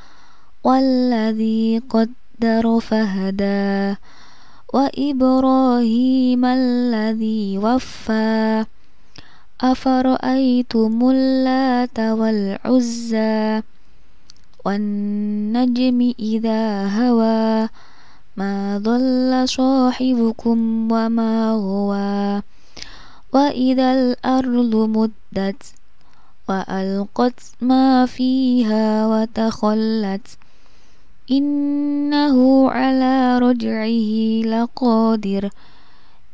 walladzi qaddara fahada wa Ibrahim alladzi waffa afara'aytumul lata wal uzza wan najmi idza hawa ma dhalla sahibukum wa ma ghawa wa idzal ardu muddat wa alqat ma fiha wa takhallat innahu ala raj'ihi laqadir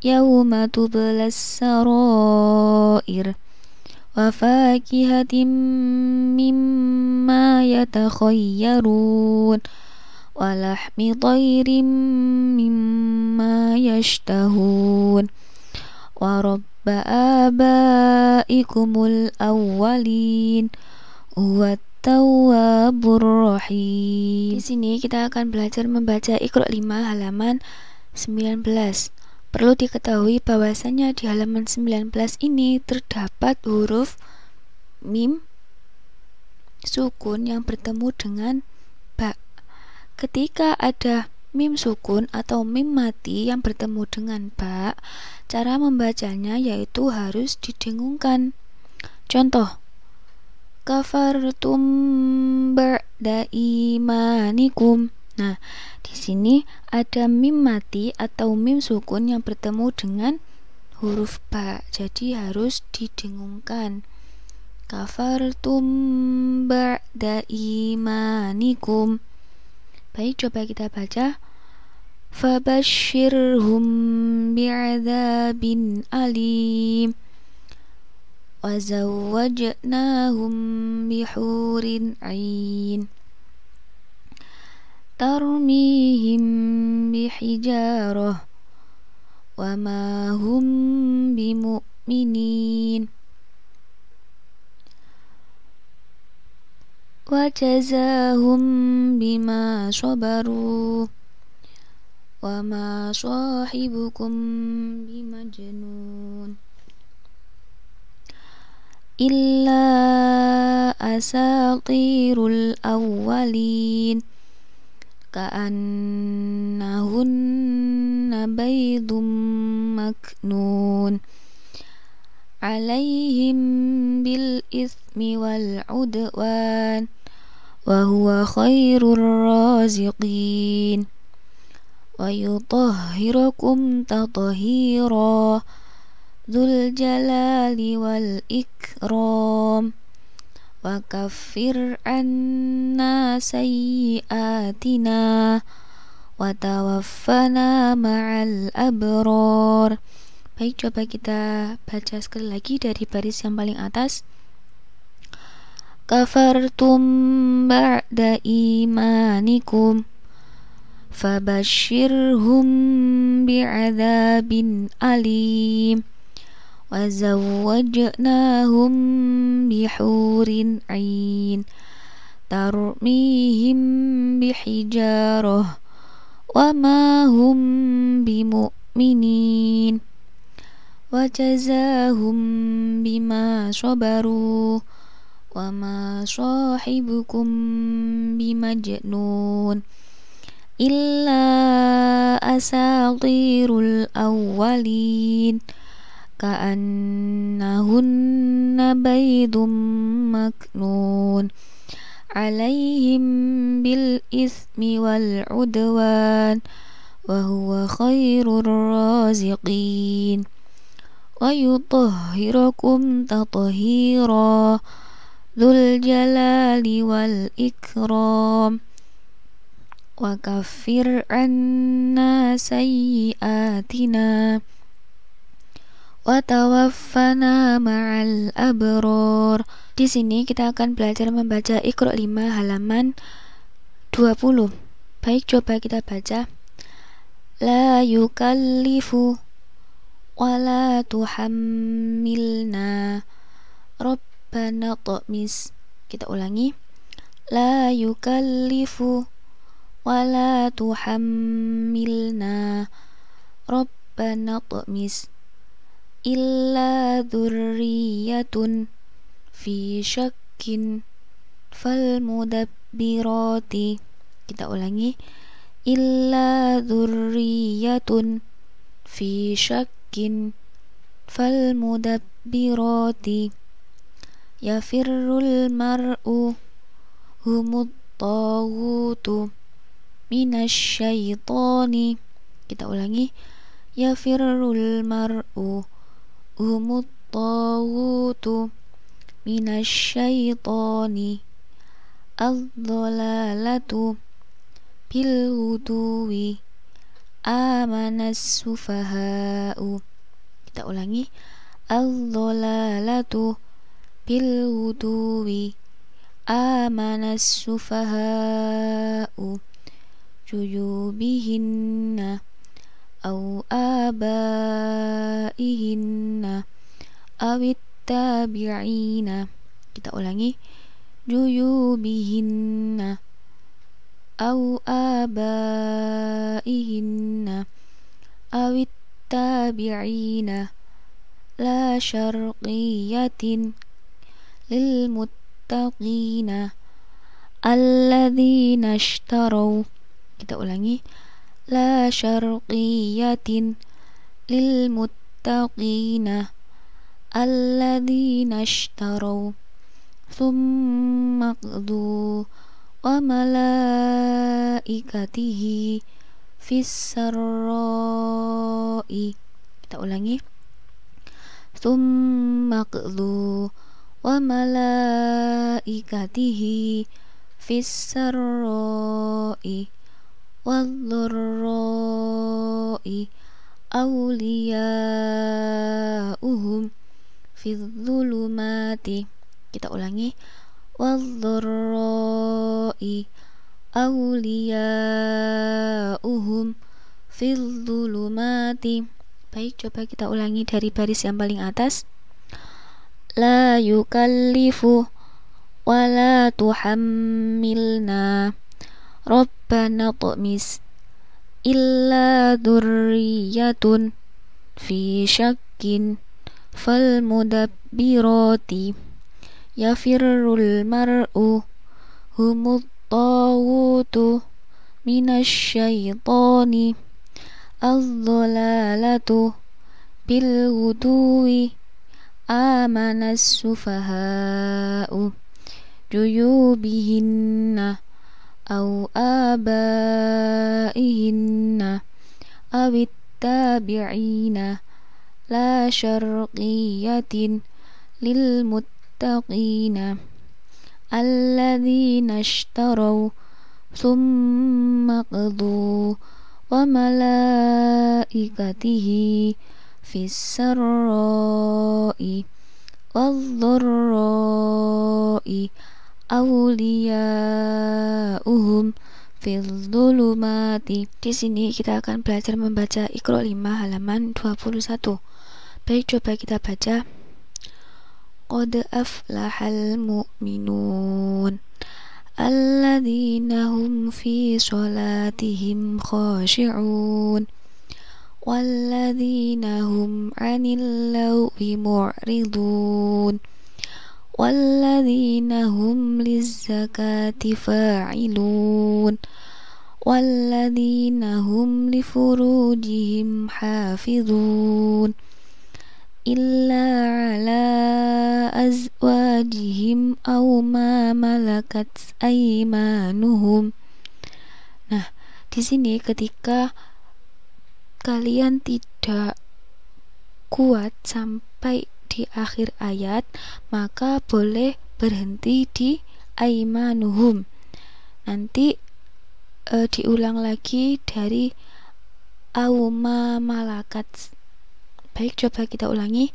yawma tublas sarair wa fakihatin mimma yatakhayyarun wa lahmi tayrin mimma yashtahun wa rabba abaikumul awwalin huwa tawwabur rahim. Di sini kita akan belajar membaca Iqra 5 halaman 19. Perlu diketahui bahwasanya di halaman 19 ini terdapat huruf mim sukun yang bertemu dengan ba. Ketika ada mim sukun atau mim mati yang bertemu dengan ba, cara membacanya yaitu harus didengungkan. Contoh, kafartum ba'da imanikum. Nah, di sini ada mim mati atau mim sukun yang bertemu dengan huruf ba, jadi harus didengungkan. Kafartum ba'da imanikum. Baik, coba kita baca. Fabashshirhum bi'adzabin alim wa zawwajnahum bihurin 'ain tarmihim bihijarah wa ma hum bimu'minin wa jazahum bima sabaru wa ma sahibukum bimajnun illa asatirul awwalin ka'annahunna baydum maknun alaihim bil ithmi wal udwan wa huwa khairur raziqin wa yutahhirukum tathira dzul jalali wal ikram wa kaffir anna sayyiatina wa tawaffana ma'al abrar. Baik, coba kita baca sekali lagi dari baris yang paling atas. Kafartum ba'da imanikum fabashshirhum bi'adzabin alim wa zawwajnahum bihurin 'ain tarmihim bihijarah wa ma hum bimu'minin wa jazahum bima sabaru wa ma sahibukum bimajnun illa asatirul awwalin ka'annahunna baydum maknun alaihim bil ismi wal udwan wa huwa khairur raziqin wa yutahhirukum tathira dzul jalali wal ikram wa kaffir anna sayyiatina wa tawaffana ma'al abrar. Di sini kita akan belajar membaca Iqra 5 halaman 20. Baik, coba kita baca. La yukallifu wa la tuhammilna Rabbana tmis. Kita ulangi. La yukallifu wa la tuhammilna Rabbana tmis illa dzurriyyatun fi syakkin fal mudabbirati. Kita ulangi. Illa dzurriyyatun fi syakkin fal mudabbirati yafirrul mar'u humut taghutu minasyaitani. Kita ulangi. Yafirrul mar'u humut taghutu minasyaitani adh-dhalalatu bil huduwi amanas sufaha'u. Kita ulangi. Adh-dhalalatu bil huduwi amanas sufaha'u juyubihinna au abaihinna awit tabi'ina. Kita ulangi. Juyubihinna au abaihinna awit tabi'ina la syarqiyatin lil muttaqina alladzina ishtaraw. Kita ulangi. La syarqiyatin lil muttaqina alladzina ishtaraw thumma qdu wa malaikatihi fis sarra'i. Kita ulangi. Thumma qdu wa malaikatihi fis sarra'i wadh-dharra'i awliya'uhum fidh-dhulumati. Kita ulangi. Wadh-dharra'i awliya'uhum fidh-dhulumati. Baik, coba kita ulangi dari baris yang paling atas. La yukallifu wa la tuhammilna Rabbana tmis illa dzurriyyatun fi syakkin fal mudabbirati yafirrul mar'u humut taghutu minasyaitani adh-dhalalatu bil huduwi amanas sufaha'u juyubihinna au abaihinna awit tabi'ina لا شرقية للمتقين الذين اشتروا ثم قضوا وملائكته في السراء والضراء أولياؤهم في الظلمات. Di sini kita akan belajar membaca Iqra 5 halaman 21. Baik, coba kita baca. Qad aflahal mu'minun alladzina hum fi sholatihim khashi'un walladzina hum 'anil lagwi mu'ridun walladzina hum lizzakati fa'ilun walladzina hum lifurujihim hafizun illa ala azwajihim aw ma malakat aymanuhum. Nah, di sini ketika kalian tidak kuat sampai di akhir ayat, maka boleh berhenti di aymanuhum. Nanti diulang lagi dari aw ma malakat. Baik, coba kita ulangi.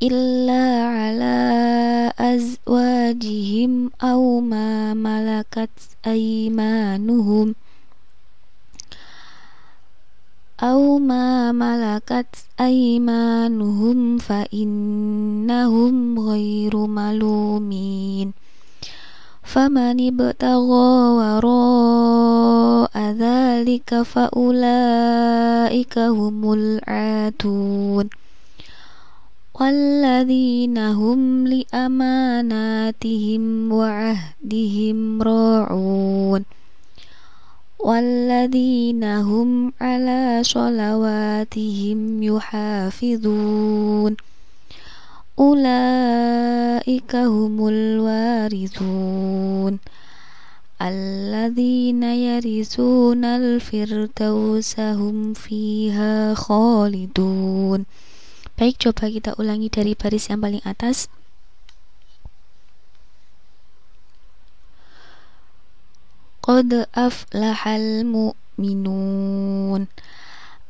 Illa ala azwajihim aw ma malakat aymanuhum fa innahum ghairu malumin faman ibtagha wara'a dzalika fa ulaika humul aadun walladzina hum li amanatihim wa ahdihim ra'un walladzina hum ala sholawatihim yuhafizun ulaika humul warithun alladzina yarisuna al-firdausa hum fiha khalidun. Baik, coba kita ulangi dari baris yang paling atas. Qad aflahal mu'minun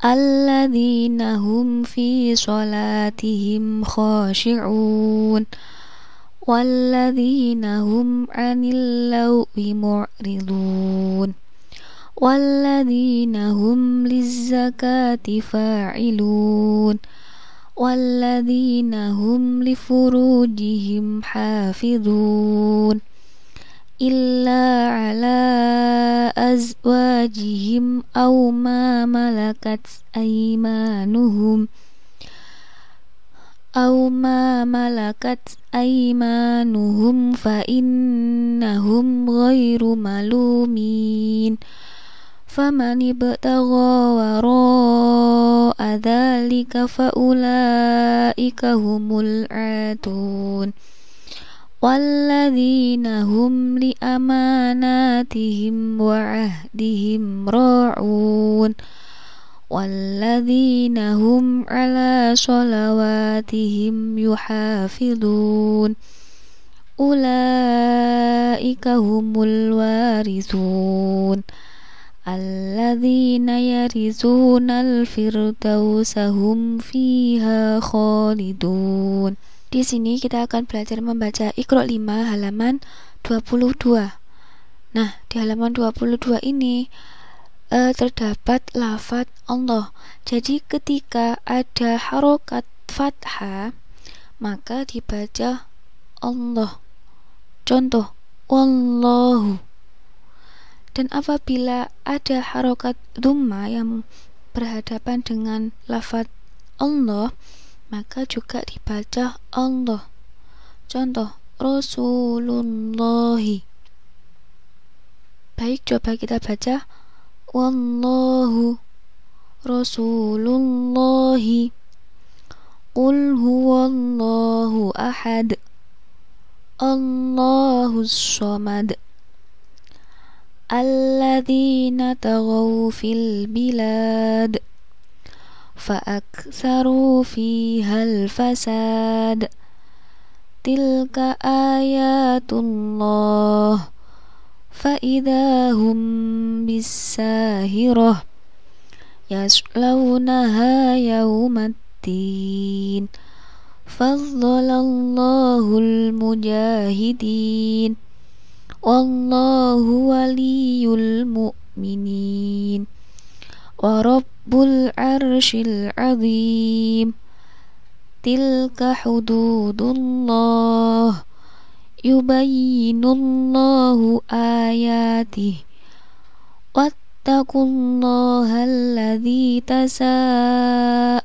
alladzina hum fi sholatihim khashi'un walladzina hum 'anil lagwi mu'ridun walladzina hum lizzakati fa'ilun walladzina hum lifurujihim hafizun illa ala azwajihim aw ma malakat aymanuhum fa innahum ghairu malumin faman ibtagha wara'a dzalika fa ulaika humul aadun walladzina hum li amanatihim wa ahdihim ra'un walladzina hum ala sholawatihim yuhafizun ulaika humul warithun alladzina yarisuna al-firdausa hum fiha khalidun. Di sini kita akan belajar membaca Iqra 5 halaman 22. Nah, di halaman 22 ini terdapat lafaz Allah. Jadi ketika ada harokat fathah, maka dibaca Allah. Contoh, wallahu. Dan apabila ada harokat dhamma yang berhadapan dengan lafaz Allah, maka juga dibaca Allah. Contoh, Rasulullahi. Baik, coba kita baca wallahu Rasulullahi. Qul huwallahu ahad Allahus samad alladzina taghaw fil bilad فأكثروا فيها الفساد تلك آيات الله فإذا هم بالساهرة يصلونها يوم الدين فضل الله المجاهدين والله ولي المؤمنين ورب العرش العظيم تلك حدود الله يبين الله آياته واتقوا الله الذي تساءلون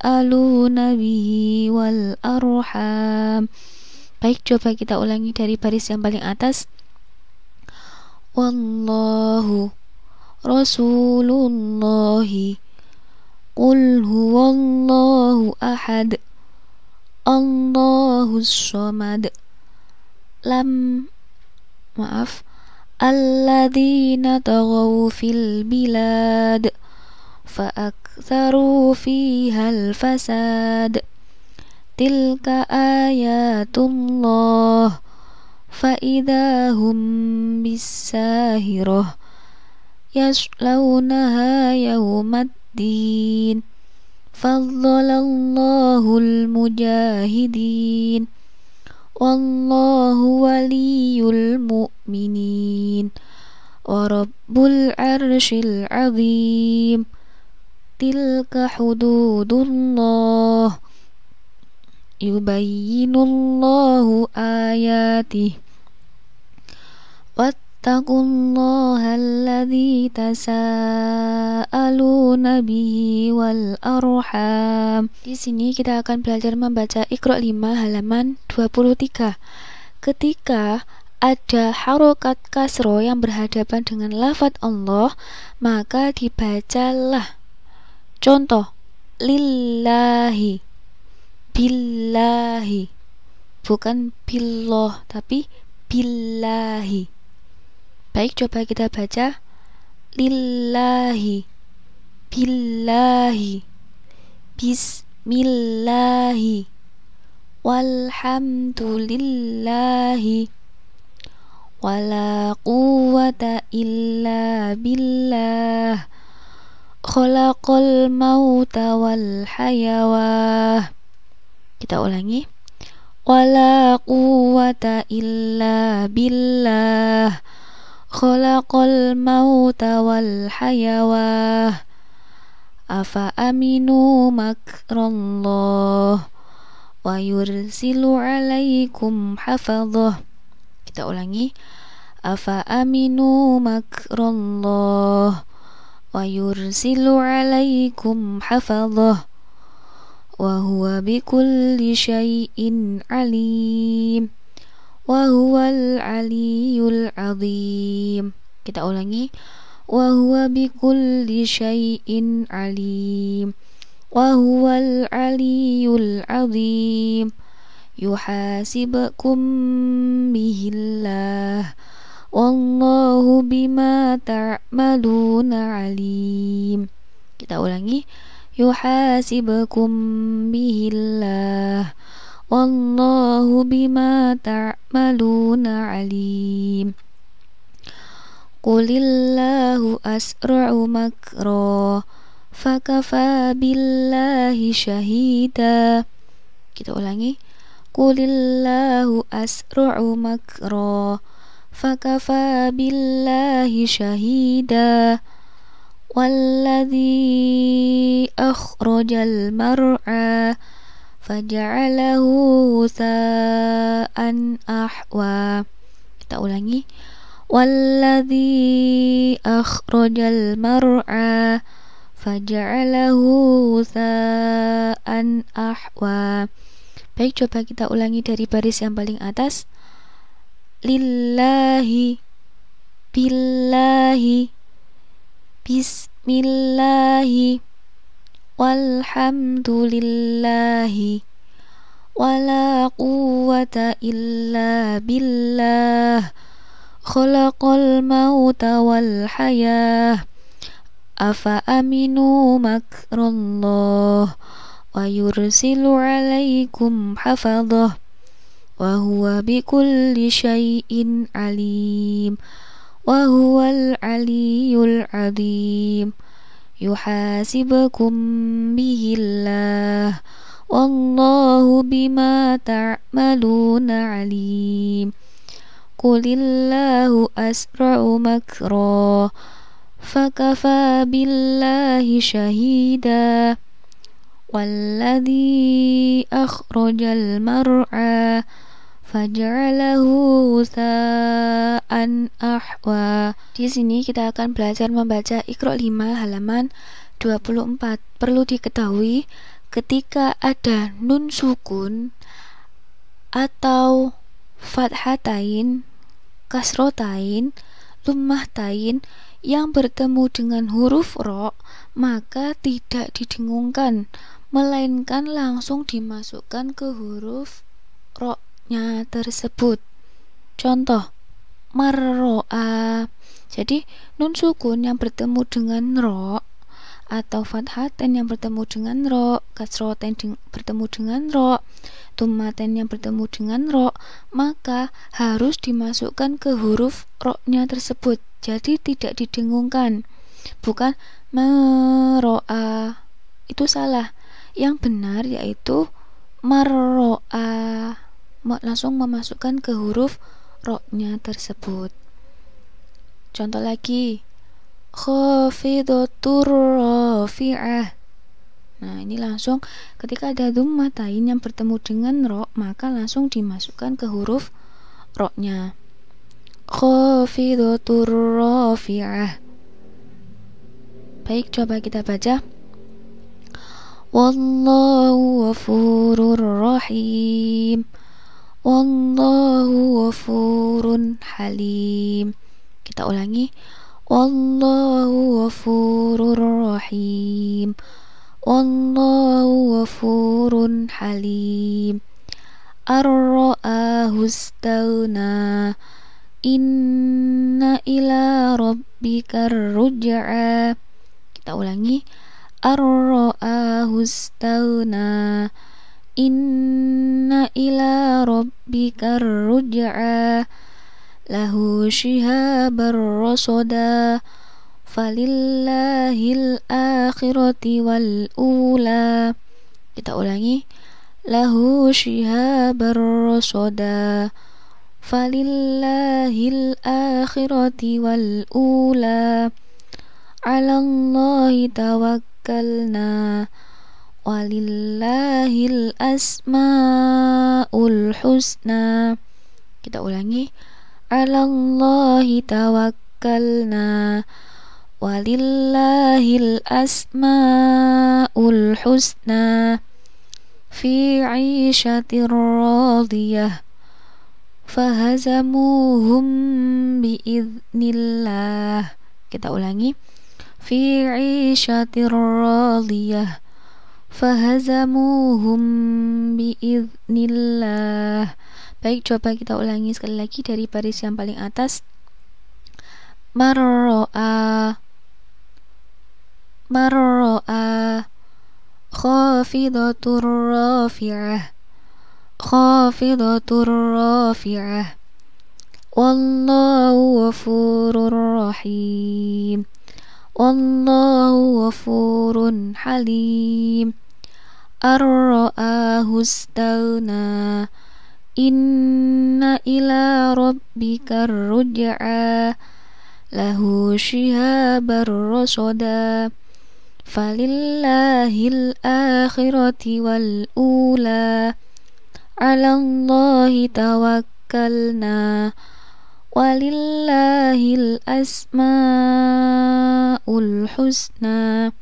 به والأرحام. Baik, coba kita ulangi dari baris yang paling atas. Wallahu Rasulullahi Qul huwallahu ahad Allahus samad alladzina taghaw fil bilad fa'aktharu fihal fasad tilka ayatullah fa'idha hum bissahirah yaslawnaha yawmaddin faddalallahu mujahidin wallahu waliyul mu'minin wa rabbul arshil azim tilka hududullah yubayyinullahu ayatih wattaqullaha alladzi tasaaluna bihi wal arham. Di sini kita akan belajar membaca Iqra 5 halaman 23. Ketika ada harokat kasro yang berhadapan dengan lafadz Allah, maka dibacalah. Contoh, lillahi, billahi, bukan billah tapi billahi. Baik, coba kita baca lillahi, billahi, bismillahi, walhamdulillahi, wala quwwata illa billah, khalaqal mauta wal hayawah. Kita ulangi. Wala quwwata illa billah, khalaqal mauta wal hayawah. Afa aminu makrallah wa yursilu alaikum hafadhah. Kita ulangi. Afa aminu makrallah wa yursilu alaikum hafadhah wa huwa bikulli syai'in alim wa huwal aliyul azim. Kita ulangi. Wa huwa bikulli syai'in alim wa huwal aliyul azim yuhasibkum bihillah wallahu bima ta'maluna alim. Kita ulangi. Yuhasibkum bihillah wallahu bima ta'maluna alim. Qulillahu asra'u makra fakafa billahi syahida. Kita ulangi. Qulillahu asra'u makra fakafa billahi syahida walladzi akhrajal mar'a faja'alahu sa'an ahwa. Kita ulangi. Walladzi akhrajal mar'a faja'alahu sa'an ahwa. Baik, coba kita ulangi dari baris yang paling atas. Lillahi, billahi, bismillahi, walhamdulillahi, wala quwwata illa billah, khalaqal mauta wal hayah. afa aminu makrallah wa yursilu alaikum hafadhah wa huwa bikulli syai'in alim wa huwal aliyyul azim yuhasibukum bihillah wallahu bima ta'maluna alim qulillahu asra'u makra fakafa billahi syahida walladzi akhrajal mar'a faj'alahu sa'an ahwa. Di sini kita akan belajar membaca Iqra 5 halaman 24. Perlu diketahui ketika ada nun sukun atau fathatain, kasrotain, lummahtain yang bertemu dengan huruf ro, maka tidak didengungkan, melainkan langsung dimasukkan ke huruf ro-nya tersebut. Contoh, marro'a. Jadi nun sukun yang bertemu dengan ro atau fathatain yang bertemu dengan ro, kasrotain bertemu dengan ro, tummatain yang bertemu dengan ro, maka harus dimasukkan ke huruf ro-nya tersebut. Jadi tidak didengungkan. Bukan mero'a, itu salah. Yang benar yaitu marro'a, langsung memasukkan ke huruf ro-nya tersebut. Contoh lagi, khafidatur rafi'ah. Nah, ini langsung ketika ada dhammatain yang bertemu dengan ro, maka langsung dimasukkan ke huruf ro-nya. Khafidatur rafi'ah. Baik, coba kita baca. Wallahu ghafurur rahim. Wallahu ghafurun halim. Kita ulangi. Wallahu ghafurur rahim. Wallahu ghafurun halim. Ar-ra'ahu istaghna. Inna ila rabbikar ruj'a. Kita ulangi. Ar-ra'ahu istaghna. Inna ila rabbikar ruj'a. Lahu shihabar rasada. Falillahil akhirati wal ula. Kita ulangi. Lahu shihabar rasada. Falillahil akhirati wal ula. 'Alallahi tawakkalna. Walillahil asmaul husna. Kita ulangi. 'Alallahi tawakkalna. Walillahil asmaul husna. Fi 'ishatir radiyah. Fahazamuhum biiznillah. Kita ulangi. Fi 'ishatir radiyah. Fahazamuhum biiznillah. Baik, coba kita ulangi sekali lagi dari baris yang paling atas. Marro'a. Marro'a. Khafidatur rafi'ah. Khafidatur rafi'ah. Wallahu ghafurur rahim. Wallahu ghafurun halim. Ar-ra'ahu istaghna. Inna ila rabbikar ruj'a. Lahu shihabar rasada. Falillahil akhirati wal ula. 'Alallahi tawakkalna. Walillahil asmaul husna.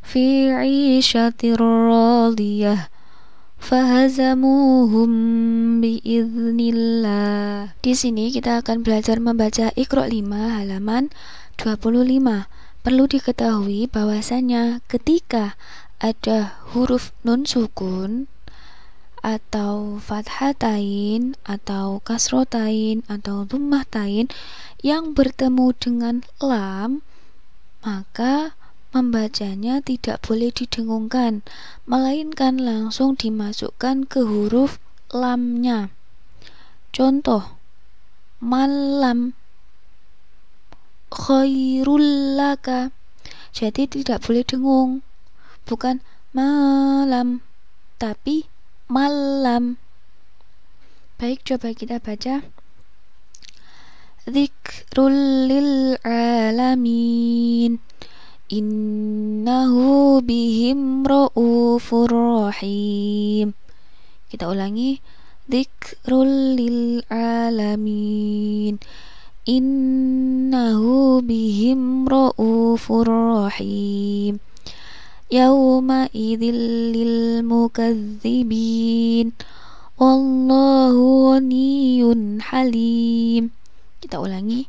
Fi 'ishatir radiyah. Fahazamuhum biiznillah. Di sini kita akan belajar membaca Iqra 5 halaman 25. Perlu diketahui bahwasanya ketika ada huruf nun sukun atau fathatain atau kasrotain atau dhammahtain yang bertemu dengan lam, maka membacanya tidak boleh didengungkan, melainkan langsung dimasukkan ke huruf lamnya. Contoh, malam, khairul laka. Jadi tidak boleh dengung, bukan malam, tapi malam. Baik, coba kita baca. Dzikrul lil alamin, innahu bihim ra'ufur rahim. Kita ulangi. Dzikrul lil alamin, innahu bihim ra'ufur rahim. Yawma idzil lil mukadzibin, wallahu ghaniyyun halim. Kita ulangi.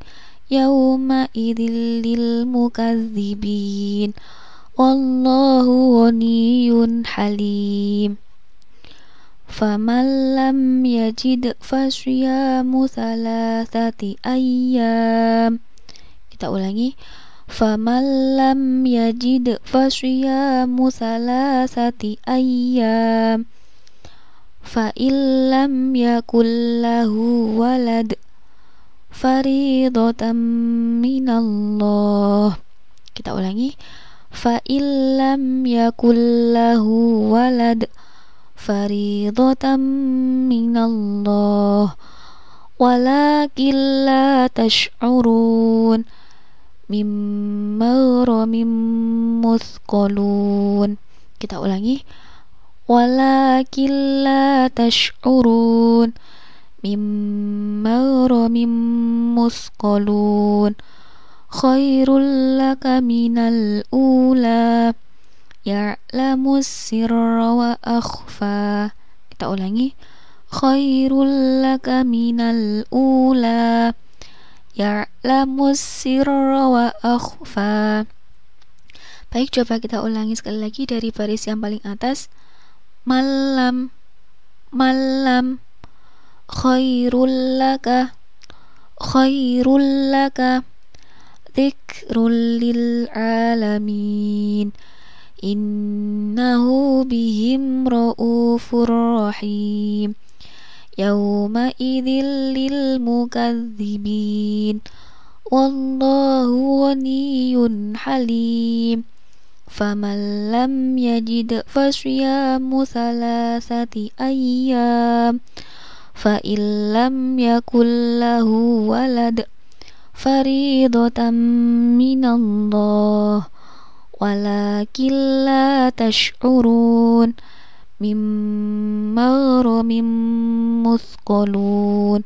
Yawma idzil lil mukadzibin, wallahu ghaniyyun halim. Faman lam yajid fasyamu thalathati ayyam. Kita ulangi. Faman lam yajid fasyamu thalathati ayyam. Fa illam yakul lahu walad faridatan minallah. Kita ulangi. Fa illam yakul lahu walad faridatan minallah, walakin la tash'urun, mimma ramim muthqalun. Kita ulangi. Walakin la tash'urun, mimma ramim muthqalun, khairul laka minal ula, ya'lamu sirra wa akhfa. Kita ulangi. Khairul laka minal ula, ya'lamu sirra wa akhfa. Baik, coba kita ulangi sekali lagi dari baris yang paling atas. Malam, malam, khairul laka, khairul laka, dzikrul lil alamin, innahu bihim ra'ufur rahim. Yawma idzil lil mukadzibin, wallahu ghaniyyun halim. Faman lam yajid fasyamu thalathati ayyam. Fa illam yakul lahu walad faridatan minallah, walakin la tash'urun, mimma ramim muthqalun,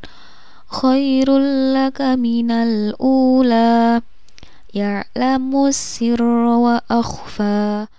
khairul laka minal ula, ya'lamu sirra wa akhfa.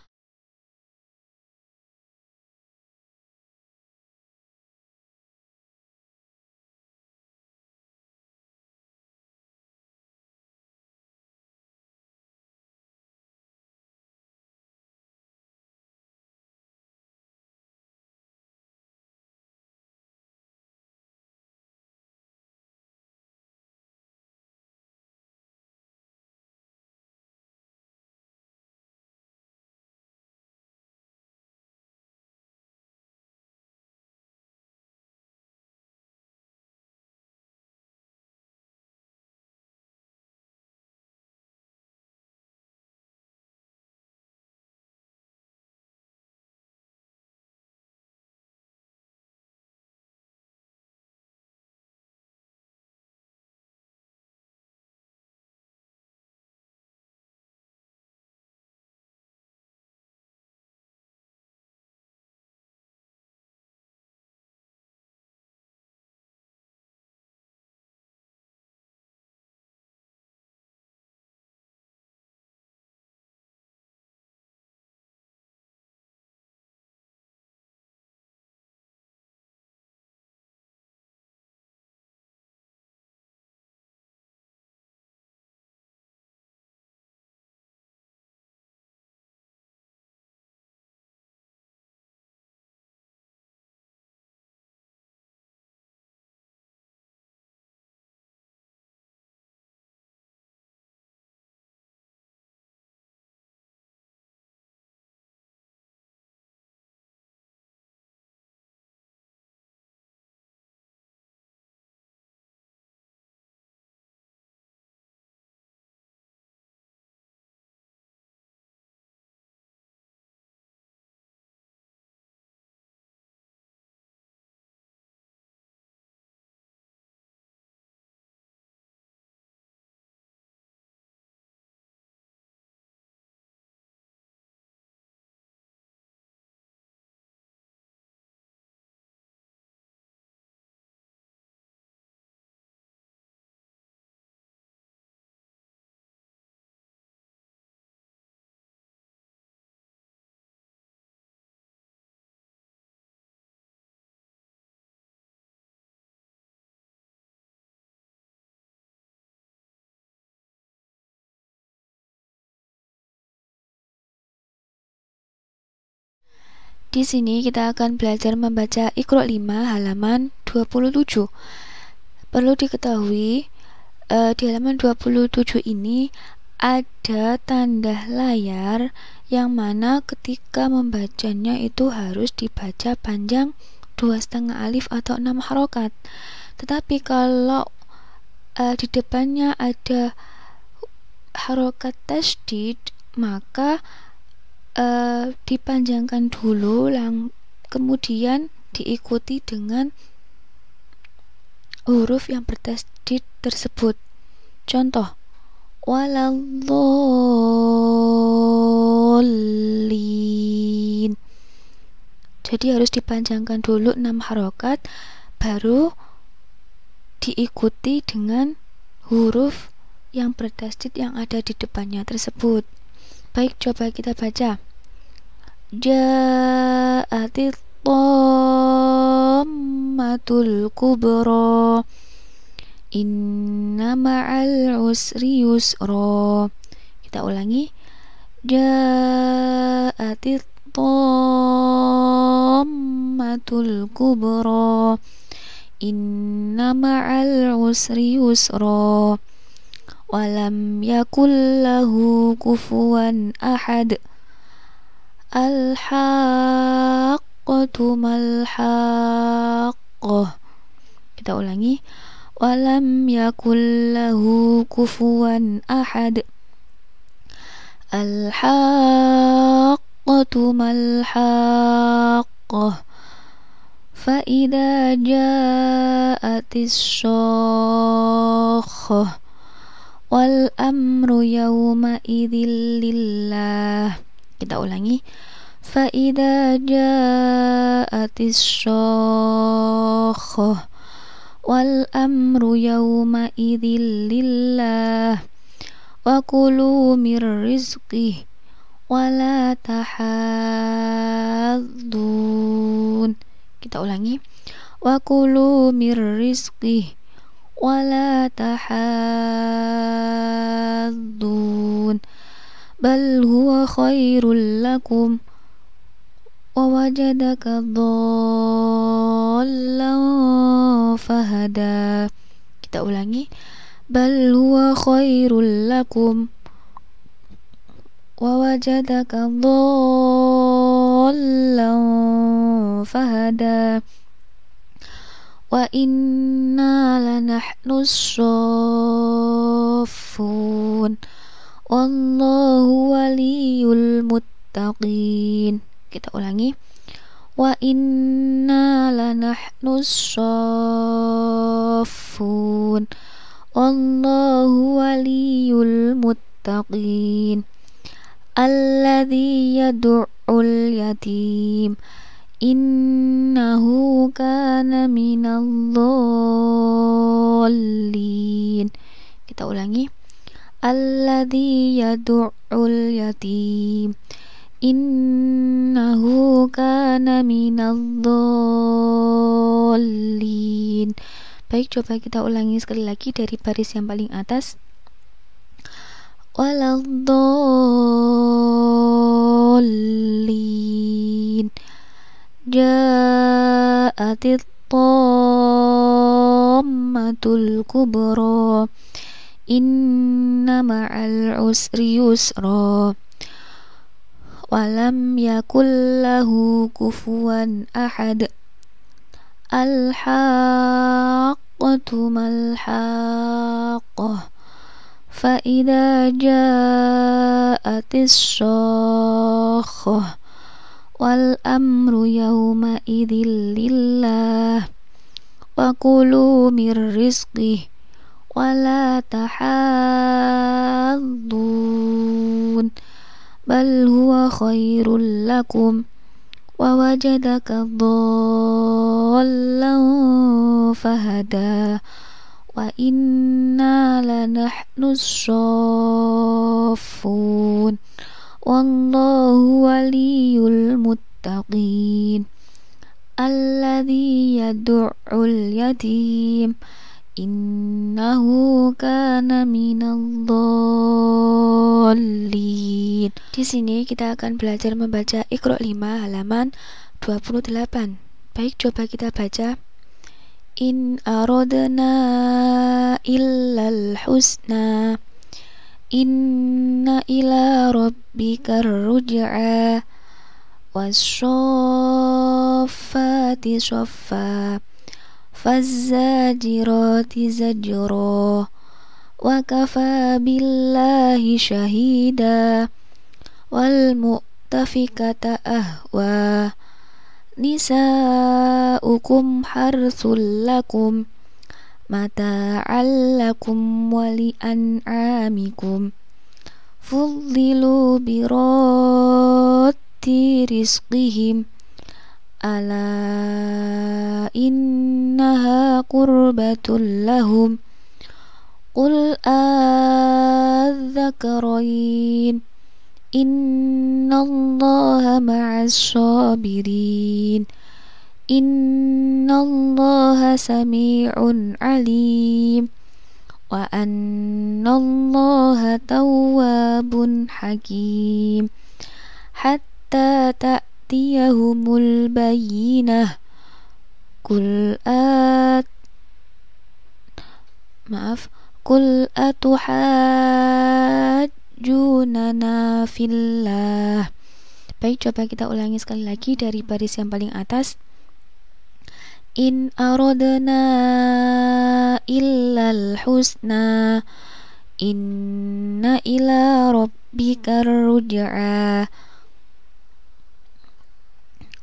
Di sini kita akan belajar membaca Iqra 5 halaman 27. Perlu diketahui di halaman 27 ini ada tanda layar yang mana ketika membacanya itu harus dibaca panjang 2,5 alif atau 6 harokat. Tetapi kalau di depannya ada harokat tasydid, maka dipanjangkan dulu, kemudian diikuti dengan huruf yang bertasydid tersebut. Contoh, waladzallin. Jadi harus dipanjangkan dulu 6 harokat, baru diikuti dengan huruf yang bertasydid yang ada di depannya tersebut. Baik, coba kita baca. Ja'atit tammatul kubra, inna ma'al usri yusra. Kita ulangi. Ja'atit tammatul kubra, inna ma'al usri yusra. Walam yakul lahu kufuwan ahad. Al-haqqatu mal-haqqah. Kita ulangi. Walam yakul lahu kufuwan ahad. Al-haqqatu mal-haqqah. Fa'idha ja'atis syakhah, wal amru yawma idzil lillah. Kita ulangi. Fa'idha ja'atis syakhah, wal amru yawma idzil lillah. Wa kulu mir rizqih wa la tahaddun. Kita ulangi. Wa kulu mir rizqih wa la tahaddun. Bal huwa khairul lakum wa wajadaka dhallan fahada. Kita ulangi. Bal huwa khairul lakum wa wajadaka dhallan fahada. Wa inna lanahnu as-saffun. Wallahu waliyul muttaqin. Kita ulangi. Wa inna lanahnu as-saffun. Wallahu waliyul muttaqin. Alladzi yad'ul yatim, innahu kana minadh dhallin. Kita ulangi. Alladzi yad'ul yatim, innahu kana minadh dhallin. Baik, coba kita ulangi sekali lagi dari baris yang paling atas. Waladzallin. Ja'atit tammatul kubra, inna ma'al usri yusra. Walam yakul lahu kufuwan ahad. Al-haqqatu mal-haqqah. Fa'idha ja'atis syakhah, wal amru yawma idzil lillah. Wa kulu mir rizqih wa la tahaddun. Bal huwa khairul lakum wa wajadaka dhallan fahada. Wa inna lanahnu as-saffun. Wallahu waliyul muttaqin. Alladzi yad'ul yatim, innahu kana minadh-dhalin. Di sini kita akan belajar membaca Iqra 5 halaman 28. Baik, coba kita baca. In aradna illal husna inna ila rabbikar ruj'a was-shaffati shaffa faz-zajirati zajra wa kafa billahi syahida wal mu'tafikata ahwa nisa'ukum harsul lakum mata'al lakum wa li'an'amikum fuddilu birati rizqihim ala innaha qurbatul lahum qul adzakarain innallaha ma'as sabirin innallaha sami'un alim wa annallaha tawwabun hakim hatta ta'tiyahumul bayyinah qul atuhajjunana fillah. Baik, coba kita ulangi sekali lagi dari baris yang paling atas. In aradna illal husna inna ila rabbikar ruj'a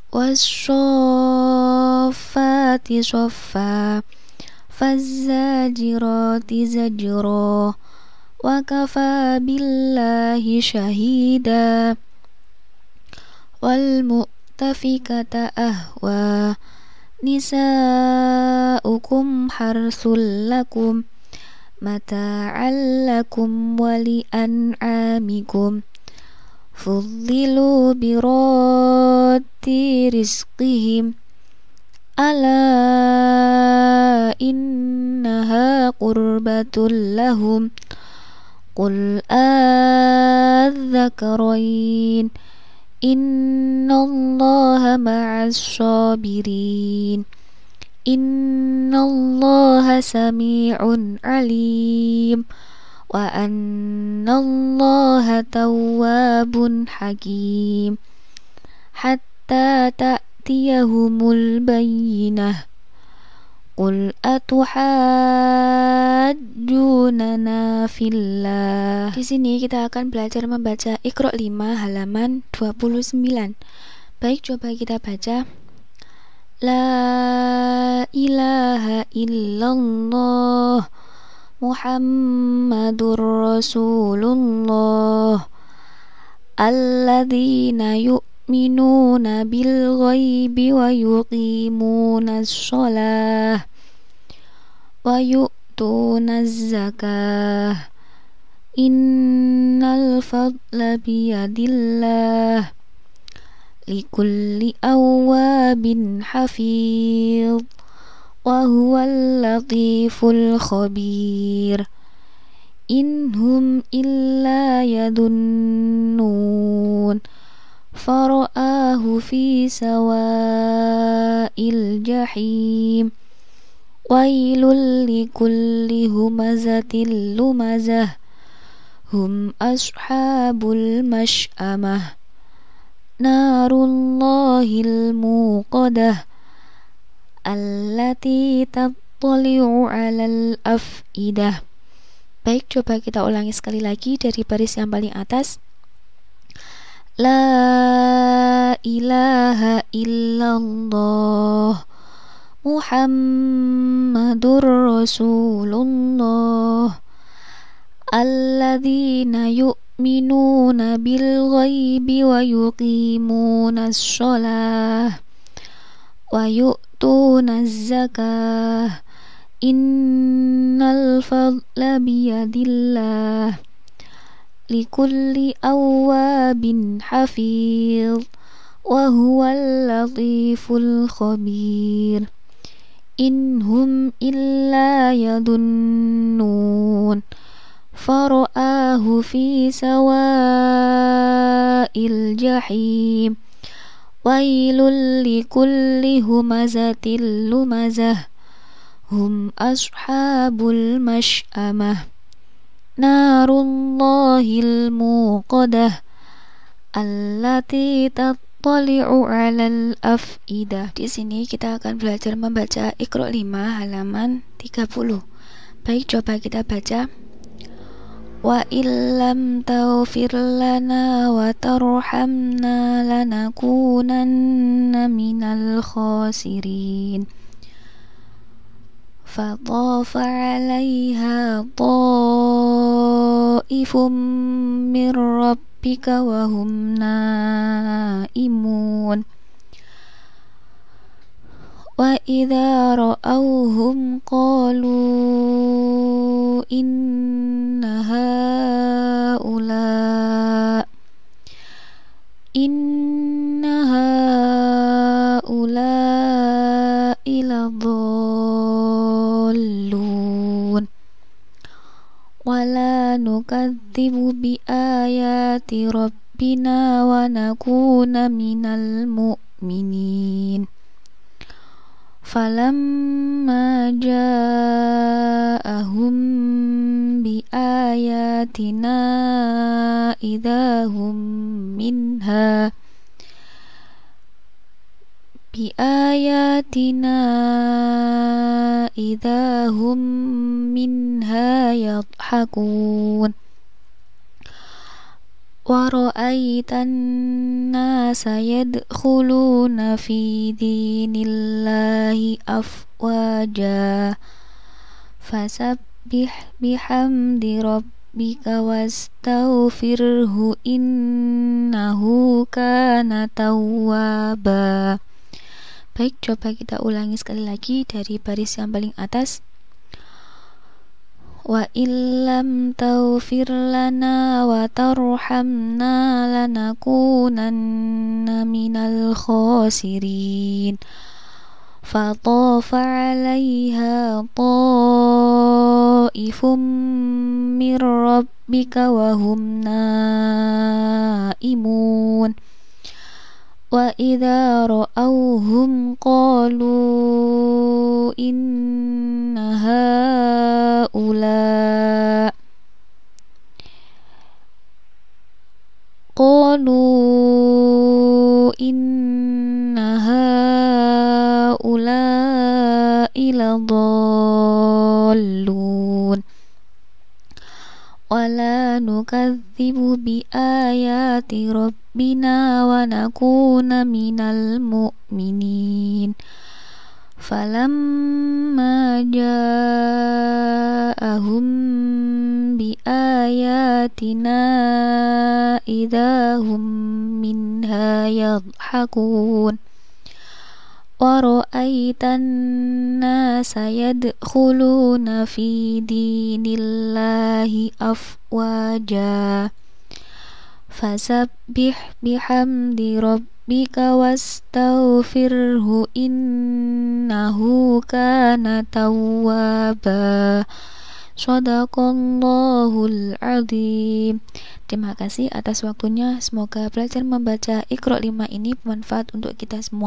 was-shaffati shaffa faz-zajirati zajra wa kafa billahi syahida wal mu'tafikata ahwa nisa'ukum harsul lakum mata'al lakum wa li'an'amikum fuddilu birati rizqihim ala innaha qurbatul lahum qul adzakarain innallaha ma'as sabirin innallaha sami'un alim wa annallaha tawwabun hakim hatta ta'tiyahumul bayyinah qul atuhajjunana fillah. Di sini kita akan belajar membaca Iqra 5 halaman 29. Baik, coba kita baca. La ilaha illallah Muhammadur Rasulullah alladzina yu'minuna bil ghaibi wa yuqimunas shalah wa yu'tunaz zakah innal fadla biyadillah likulli awwabin hafidh wa huwal latiful khabir inhum illa yadunnun fara'ahu fi sawa'il jahim wailul likulli humazatil lumazah hum ashabul mash'amah narullahil muqadah allati tattali'u 'alal af'idah. Baik, coba kita ulangi sekali lagi dari baris yang paling atas. La ilaha illallah Muhammadur Rasulullah alladzina yu'minuna bil ghaibi wa yuqimunas shalah wa yu'tunaz zakah innal fadla biyadillah likulli awwabin hafidh wa huwal latiful khabir inhum illa yadunnun fara'ahu fi sawa'il jahim wailul likulli humazatil lumazah hum ashabul mash'amah narullahil muqadah allati tattali'u 'alal af'idah. Di sini kita akan belajar membaca Iqra 5 halaman 30. Baik, coba kita baca. Wa illam taghfir lana wa tarhamna lanakunanna minal khasirin. Fatafa 'alaiha ta'ifum min rabbika wa hum naimun. Wa idza ra'awhum qalu inna haula'i ladallun wala nukadzibu bi ayati rabbina wa nakuna minal mu'minin. Falamma ja'ahum bi ayatina idahum minha yadhakun wa ra'aitan nasa yadkhuluna fi dinillahi afwaja fasabbih bihamdi rabbika wastaghfirhu innahu kana tawwaba. Baik, coba kita ulangi sekali lagi dari baris yang paling atas. Wa illam taghfir lana wa tarhamna lanakunanna minal khasirin. Fatafa 'alaiha ta'ifum mir rabbika wa hum naimun. Wa idza ra'awhum qalu inna haula'i ladallun wala nukadzibu bi ayati rabbina wa nakuna minal mu'minin. Falamma ja'ahum bi ayatina idahum minha yadhakun wa ra'aitan nasa yadkhuluna fi dinillahi afwaja fasabbih bihamdi rabbika wastaghfirhu innahu kana tawwaba. Shadaqallahul azim. Terima kasih atas waktunya. Semoga belajar membaca Iqra 5 ini bermanfaat untuk kita semua.